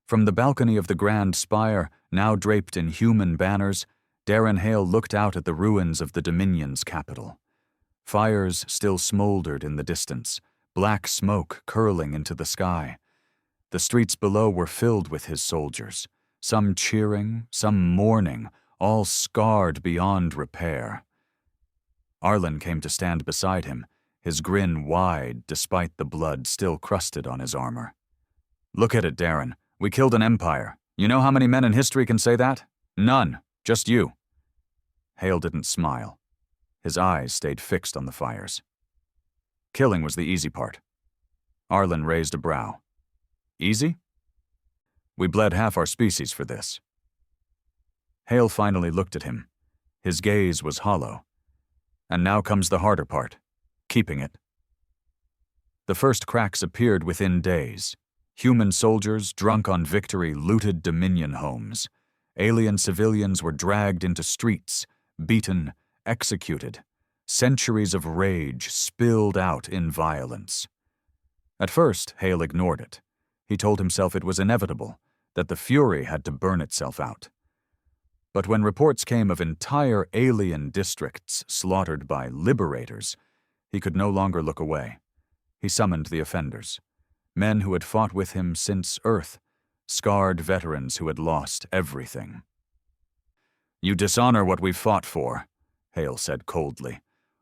From the balcony of the grand spire, now draped in human banners, Darren Hale looked out at the ruins of the Dominion's capital. Fires still smoldered in the distance, black smoke curling into the sky. The streets below were filled with his soldiers, some cheering, some mourning, all scarred beyond repair. Arlen came to stand beside him, his grin wide despite the blood still crusted on his armor. "Look at it, Darren. We killed an empire. You know how many men in history can say that? None. Just you." Hale didn't smile. His eyes stayed fixed on the fires. "Killing was the easy part." Arlen raised a brow. "Easy?" "We bled half our species for this." Hale finally looked at him. His gaze was hollow. "And now comes the harder part, keeping it." The first cracks appeared within days. Human soldiers, drunk on victory, looted Dominion homes. Alien civilians were dragged into streets, beaten, executed. Centuries of rage spilled out in violence. At first, Hale ignored it. He told himself it was inevitable, that the fury had to burn itself out. But when reports came of entire alien districts slaughtered by liberators, he could no longer look away. He summoned the offenders, men who had fought with him since Earth, scarred veterans who had lost everything. "You dishonor what we've fought for," Hale said coldly.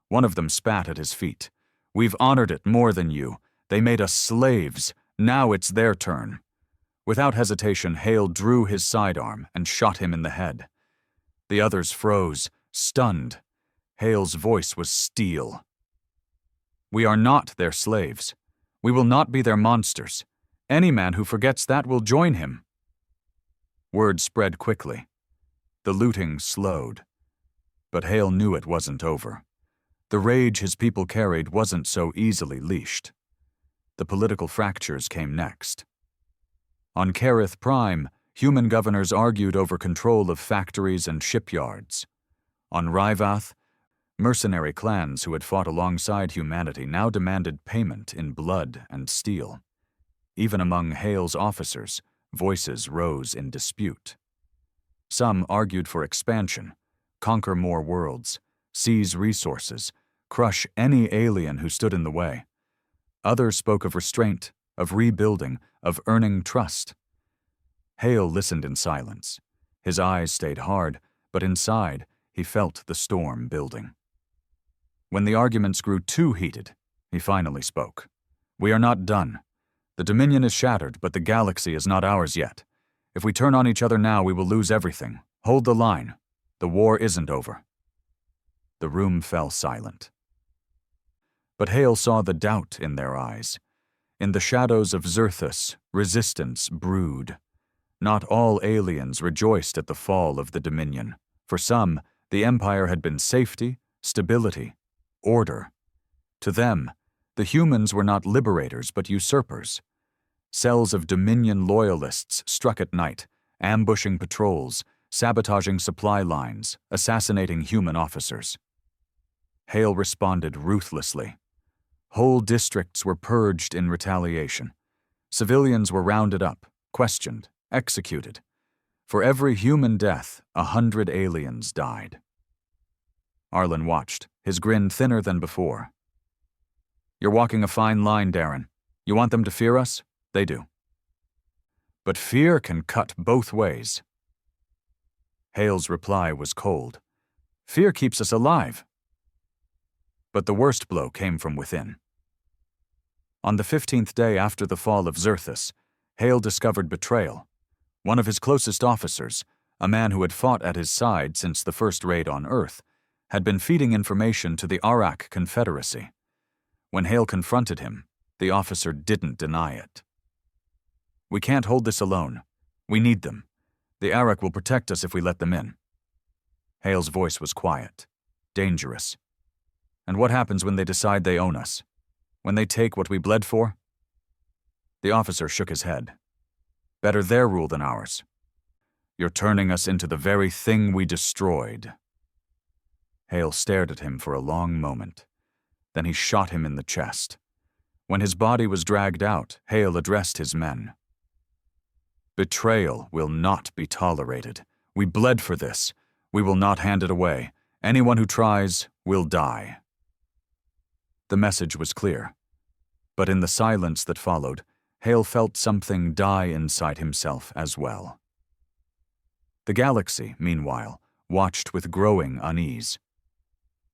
One of them spat at his feet. "We've honored it more than you. They made us slaves. Now it's their turn." Without hesitation, Hale drew his sidearm and shot him in the head. The others froze, stunned. Hale's voice was steel. "We are not their slaves. We will not be their monsters. Any man who forgets that will join him." Word spread quickly. The looting slowed. But Hale knew it wasn't over. The rage his people carried wasn't so easily leashed. The political fractures came next. On Kerith Prime, human governors argued over control of factories and shipyards. On Ryvath, mercenary clans who had fought alongside humanity now demanded payment in blood and steel. Even among Hale's officers, voices rose in dispute. Some argued for expansion, conquer more worlds, seize resources, crush any alien who stood in the way. Others spoke of restraint, of rebuilding, of earning trust. Hale listened in silence. His eyes stayed hard, but inside, he felt the storm building. When the arguments grew too heated, he finally spoke. "We are not done. The Dominion is shattered, but the galaxy is not ours yet. If we turn on each other now, we will lose everything. Hold the line. The war isn't over." The room fell silent. But Hale saw the doubt in their eyes. In the shadows of Zerus, resistance brewed. Not all aliens rejoiced at the fall of the Dominion. For some, the Empire had been safety, stability, order. To them, the humans were not liberators but usurpers. Cells of Dominion loyalists struck at night, ambushing patrols, sabotaging supply lines, assassinating human officers. Hale responded ruthlessly. Whole districts were purged in retaliation. Civilians were rounded up, questioned, executed. For every human death, 100 aliens died. Arlen watched, his grin thinner than before. "You're walking a fine line, Darren. You want them to fear us? They do. But fear can cut both ways." Hale's reply was cold. "Fear keeps us alive." But the worst blow came from within. On the 15th day after the fall of Zerus, Hale discovered betrayal. One of his closest officers, a man who had fought at his side since the first raid on Earth, had been feeding information to the Arak Confederacy. When Hale confronted him, the officer didn't deny it. "We can't hold this alone. We need them. The Arak will protect us if we let them in." Hale's voice was quiet, dangerous. "And what happens when they decide they own us? When they take what we bled for?" The officer shook his head. "Better their rule than ours. You're turning us into the very thing we destroyed." Hale stared at him for a long moment. Then he shot him in the chest. When his body was dragged out, Hale addressed his men. "Betrayal will not be tolerated. We bled for this. We will not hand it away. Anyone who tries will die." The message was clear. But in the silence that followed, Hale felt something die inside himself as well. The galaxy, meanwhile, watched with growing unease.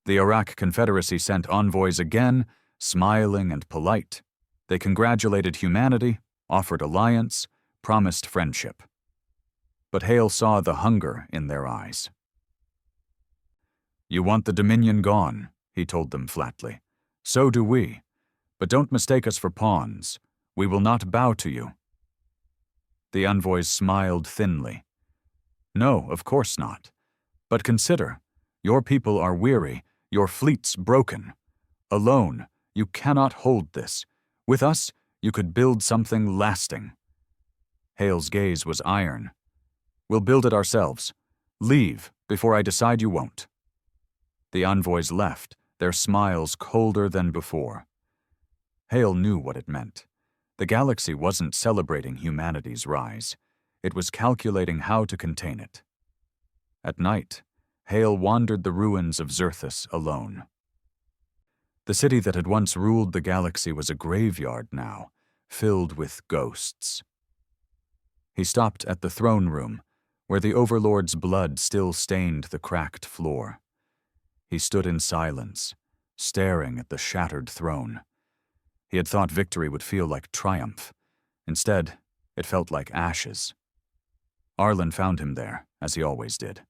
The Arak Confederacy sent envoys again, smiling and polite. They congratulated humanity, offered alliance, promised friendship. But Hale saw the hunger in their eyes. "You want the Dominion gone," he told them flatly. "So do we. But don't mistake us for pawns. We will not bow to you." The envoys smiled thinly. "No, of course not. But consider, your people are weary, your fleet's broken. Alone, you cannot hold this. With us, you could build something lasting." Hale's gaze was iron. "We'll build it ourselves. Leave before I decide you won't." The envoys left, their smiles colder than before. Hale knew what it meant. The galaxy wasn't celebrating humanity's rise. It was calculating how to contain it. At night, Hale wandered the ruins of Zerus alone. The city that had once ruled the galaxy was a graveyard now, filled with ghosts. He stopped at the throne room, where the Overlord's blood still stained the cracked floor. He stood in silence, staring at the shattered throne. He had thought victory would feel like triumph. Instead, it felt like ashes. Arlen found him there, as he always did.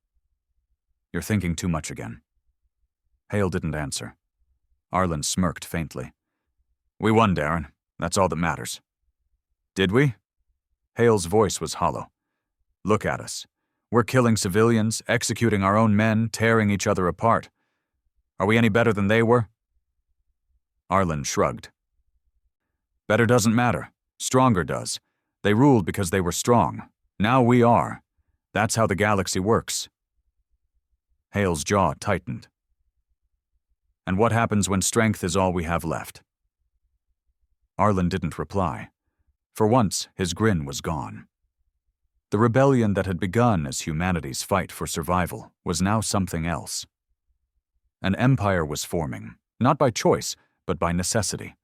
"You're thinking too much again." Hale didn't answer. Arlen smirked faintly. "We won, Darren. That's all that matters." "Did we?" Hale's voice was hollow. "Look at us. We're killing civilians, executing our own men, tearing each other apart. Are we any better than they were?" Arlen shrugged. "Better doesn't matter. Stronger does. They ruled because they were strong. Now we are. That's how the galaxy works." Hale's jaw tightened. "And what happens when strength is all we have left?" Arlen didn't reply. For once, his grin was gone. The rebellion that had begun as humanity's fight for survival was now something else. An empire was forming, not by choice, but by necessity.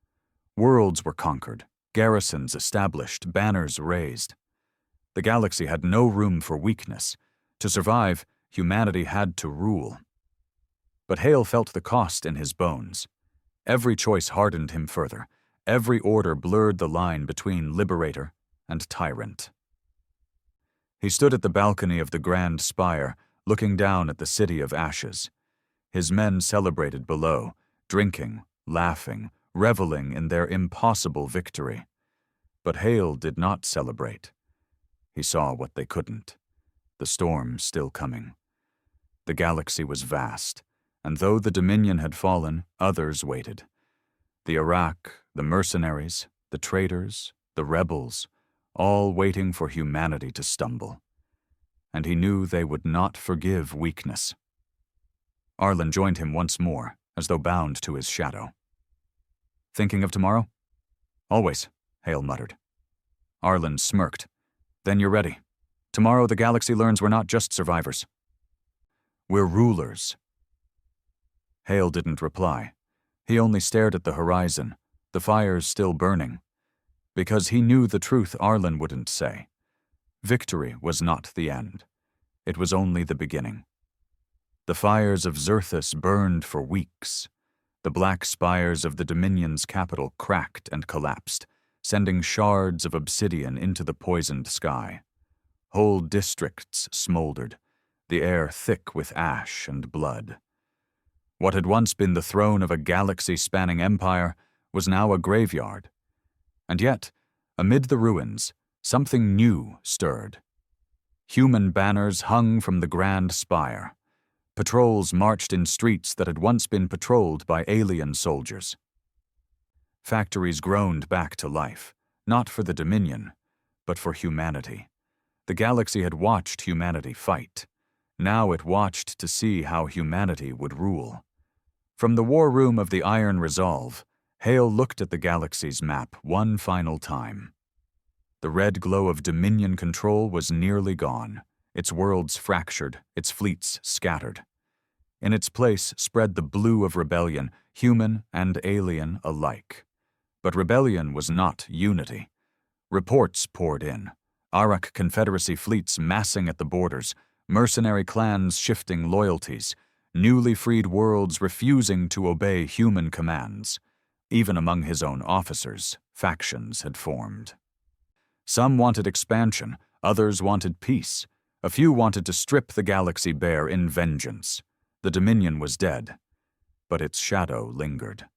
Worlds were conquered, garrisons established, banners raised. The galaxy had no room for weakness. To survive, humanity had to rule. But Hale felt the cost in his bones. Every choice hardened him further. Every order blurred the line between liberator and tyrant. He stood at the balcony of the grand spire, looking down at the city of ashes. His men celebrated below, drinking, laughing, reveling in their impossible victory. But Hale did not celebrate. He saw what they couldn't. The storm still coming. The galaxy was vast, and though the Dominion had fallen, others waited. The Iraq, the mercenaries, the traitors, the rebels, all waiting for humanity to stumble. And he knew they would not forgive weakness. Arlen joined him once more, as though bound to his shadow. "Thinking of tomorrow?" "Always," Hale muttered. Arlen smirked. "Then you're ready. Tomorrow the galaxy learns we're not just survivors. We're rulers." Hale didn't reply. He only stared at the horizon, the fires still burning. Because he knew the truth Arlen wouldn't say. Victory was not the end. It was only the beginning. The fires of Zerus burned for weeks. The black spires of the Dominion's capital cracked and collapsed, sending shards of obsidian into the poisoned sky. Whole districts smoldered, the air thick with ash and blood. What had once been the throne of a galaxy-spanning empire was now a graveyard. And yet, amid the ruins, something new stirred. Human banners hung from the grand spire. Patrols marched in streets that had once been patrolled by alien soldiers. Factories groaned back to life, not for the Dominion, but for humanity. The galaxy had watched humanity fight. Now it watched to see how humanity would rule. From the war room of the Iron Resolve, Hale looked at the galaxy's map one final time. The red glow of Dominion control was nearly gone, its worlds fractured, its fleets scattered. In its place spread the blue of rebellion, human and alien alike. But rebellion was not unity. Reports poured in. Arak Confederacy fleets massing at the borders, mercenary clans shifting loyalties, newly freed worlds refusing to obey human commands. Even among his own officers, factions had formed. Some wanted expansion, others wanted peace. A few wanted to strip the galaxy bare in vengeance. The Dominion was dead, but its shadow lingered.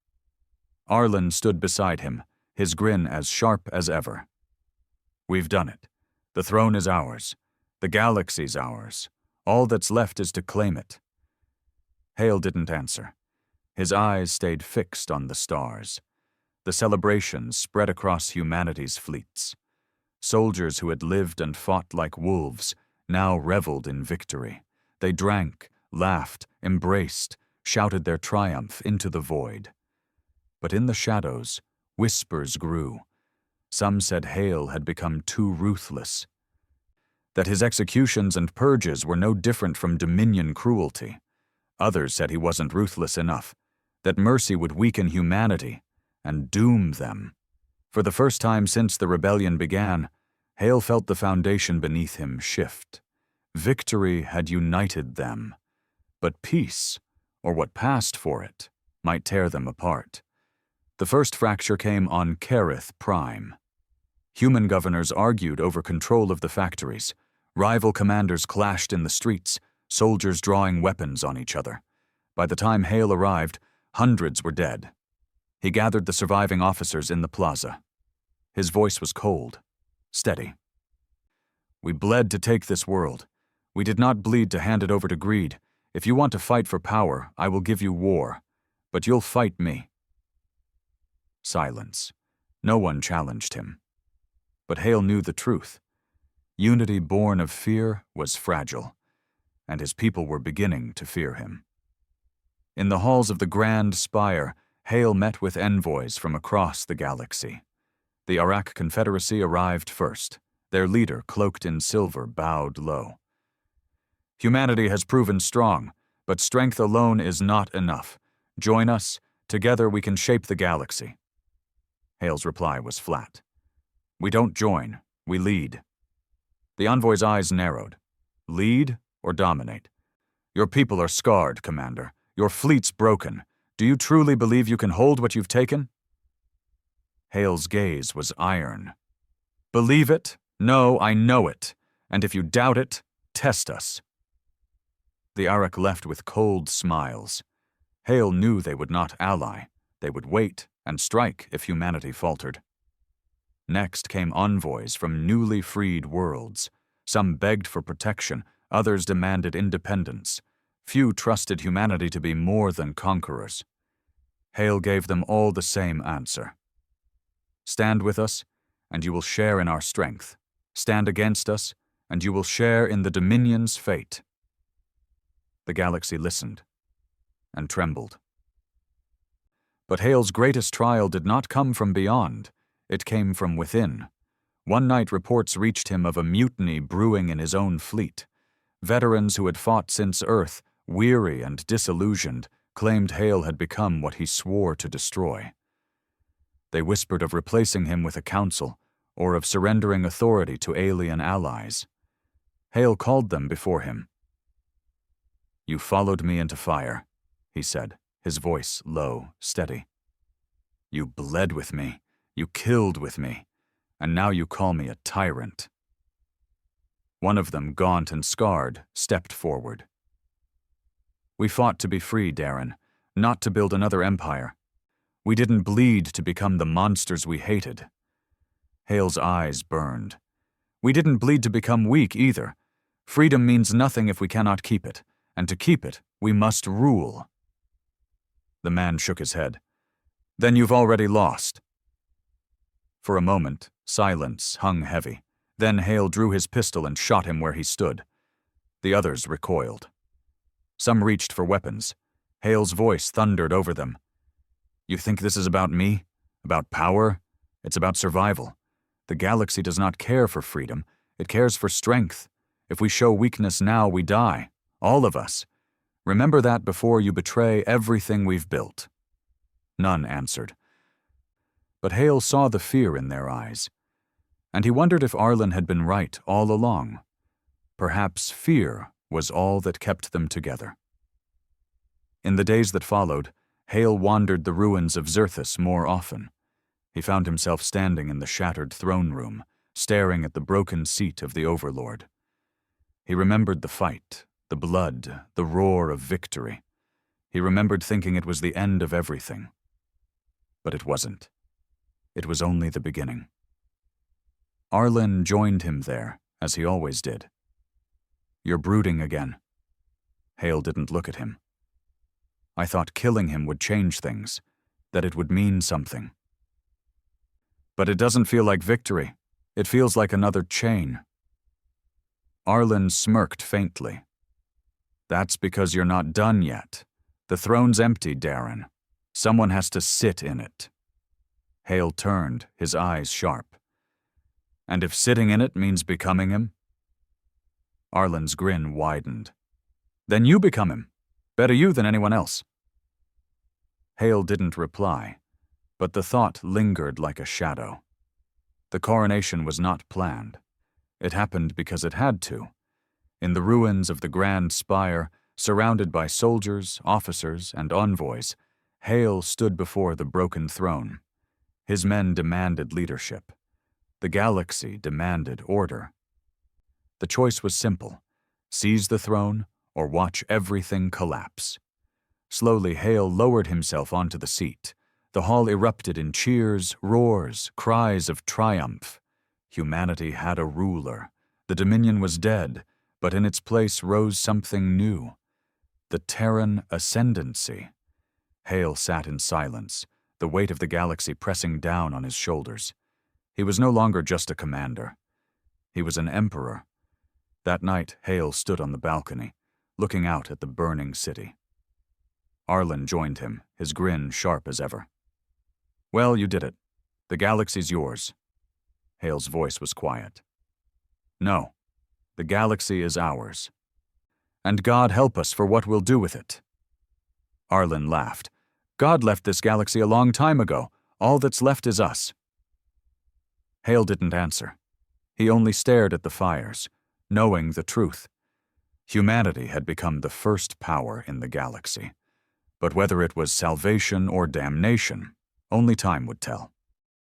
Arlen stood beside him, his grin as sharp as ever. "We've done it. The throne is ours. The galaxy's ours. All that's left is to claim it." Hale didn't answer. His eyes stayed fixed on the stars. The celebration spread across humanity's fleets. Soldiers who had lived and fought like wolves now reveled in victory. They drank, laughed, embraced, shouted their triumph into the void. But in the shadows, whispers grew. Some said Hale had become too ruthless, that his executions and purges were no different from Dominion cruelty. Others said he wasn't ruthless enough, that mercy would weaken humanity and doom them. For the first time since the rebellion began, Hale felt the foundation beneath him shift. Victory had united them, but peace, or what passed for it, might tear them apart. The first fracture came on Kerith Prime. Human governors argued over control of the factories. Rival commanders clashed in the streets, soldiers drawing weapons on each other. By the time Hale arrived, hundreds were dead. He gathered the surviving officers in the plaza. His voice was cold, steady. "We bled to take this world. We did not bleed to hand it over to greed. If you want to fight for power, I will give you war. But you'll fight me." Silence. No one challenged him. But Hale knew the truth. Unity born of fear was fragile, and his people were beginning to fear him. In the halls of the Grand Spire, Hale met with envoys from across the galaxy. The Arak Confederacy arrived first. Their leader, cloaked in silver, bowed low. "Humanity has proven strong, but strength alone is not enough. Join us. Together we can shape the galaxy." Hale's reply was flat. "We don't join, we lead." The envoy's eyes narrowed. "Lead or dominate? Your people are scarred, Commander. Your fleet's broken. Do you truly believe you can hold what you've taken?" Hale's gaze was iron. "Believe it? No, I know it. And if you doubt it, test us." The Arak left with cold smiles. Hale knew they would not ally. They would wait and strike if humanity faltered. Next came envoys from newly freed worlds. Some begged for protection, others demanded independence. Few trusted humanity to be more than conquerors. Hale gave them all the same answer. Stand with us, and you will share in our strength. Stand against us, and you will share in the Dominion's fate. The galaxy listened and trembled. But Hale's greatest trial did not come from beyond. It came from within. One night reports reached him of a mutiny brewing in his own fleet. Veterans who had fought since Earth, weary and disillusioned, claimed Hale had become what he swore to destroy. They whispered of replacing him with a council, or of surrendering authority to alien allies. Hale called them before him. "You followed me into fire," he said, his voice low, steady. "You bled with me, you killed with me, and now you call me a tyrant." One of them, gaunt and scarred, stepped forward. "We fought to be free, Darren, not to build another empire. We didn't bleed to become the monsters we hated." Hale's eyes burned. "We didn't bleed to become weak either. Freedom means nothing if we cannot keep it, and to keep it, we must rule." The man shook his head. "Then you've already lost." For a moment, silence hung heavy. Then Hale drew his pistol and shot him where he stood. The others recoiled. Some reached for weapons. Hale's voice thundered over them. "You think this is about me? About power? It's about survival. The galaxy does not care for freedom. It cares for strength. If we show weakness now, we die. All of us. Remember that before you betray everything we've built." None answered. But Hale saw the fear in their eyes. And he wondered if Arlen had been right all along. Perhaps fear was all that kept them together. In the days that followed, Hale wandered the ruins of Zerus more often. He found himself standing in the shattered throne room, staring at the broken seat of the Overlord. He remembered the fight, the blood, the roar of victory. He remembered thinking it was the end of everything. But it wasn't. It was only the beginning. Arlen joined him there, as he always did. "You're brooding again." Hale didn't look at him. "I thought killing him would change things, that it would mean something." "But it doesn't feel like victory. It feels like another chain." Arlen smirked faintly. "That's because you're not done yet. The throne's empty, Darren. Someone has to sit in it." Hale turned, his eyes sharp. "And if sitting in it means becoming him?" Arlen's grin widened. "Then you become him. Better you than anyone else." Hale didn't reply, but the thought lingered like a shadow. The coronation was not planned. It happened because it had to. In the ruins of the Grand Spire, surrounded by soldiers, officers, and envoys, Hale stood before the broken throne. His men demanded leadership. The galaxy demanded order. The choice was simple: seize the throne or watch everything collapse. Slowly, Hale lowered himself onto the seat. The hall erupted in cheers, roars, cries of triumph. Humanity had a ruler. The Dominion was dead, but in its place rose something new. The Terran Ascendancy. Hale sat in silence, the weight of the galaxy pressing down on his shoulders. He was no longer just a commander. He was an emperor. That night, Hale stood on the balcony, looking out at the burning city. Arlen joined him, his grin sharp as ever. "Well, you did it. The galaxy's yours." Hale's voice was quiet. "No, the galaxy is ours. And God help us for what we'll do with it." Arlen laughed. "God left this galaxy a long time ago. All that's left is us." Hale didn't answer. He only stared at the fires, knowing the truth. Humanity had become the first power in the galaxy. But whether it was salvation or damnation, only time would tell.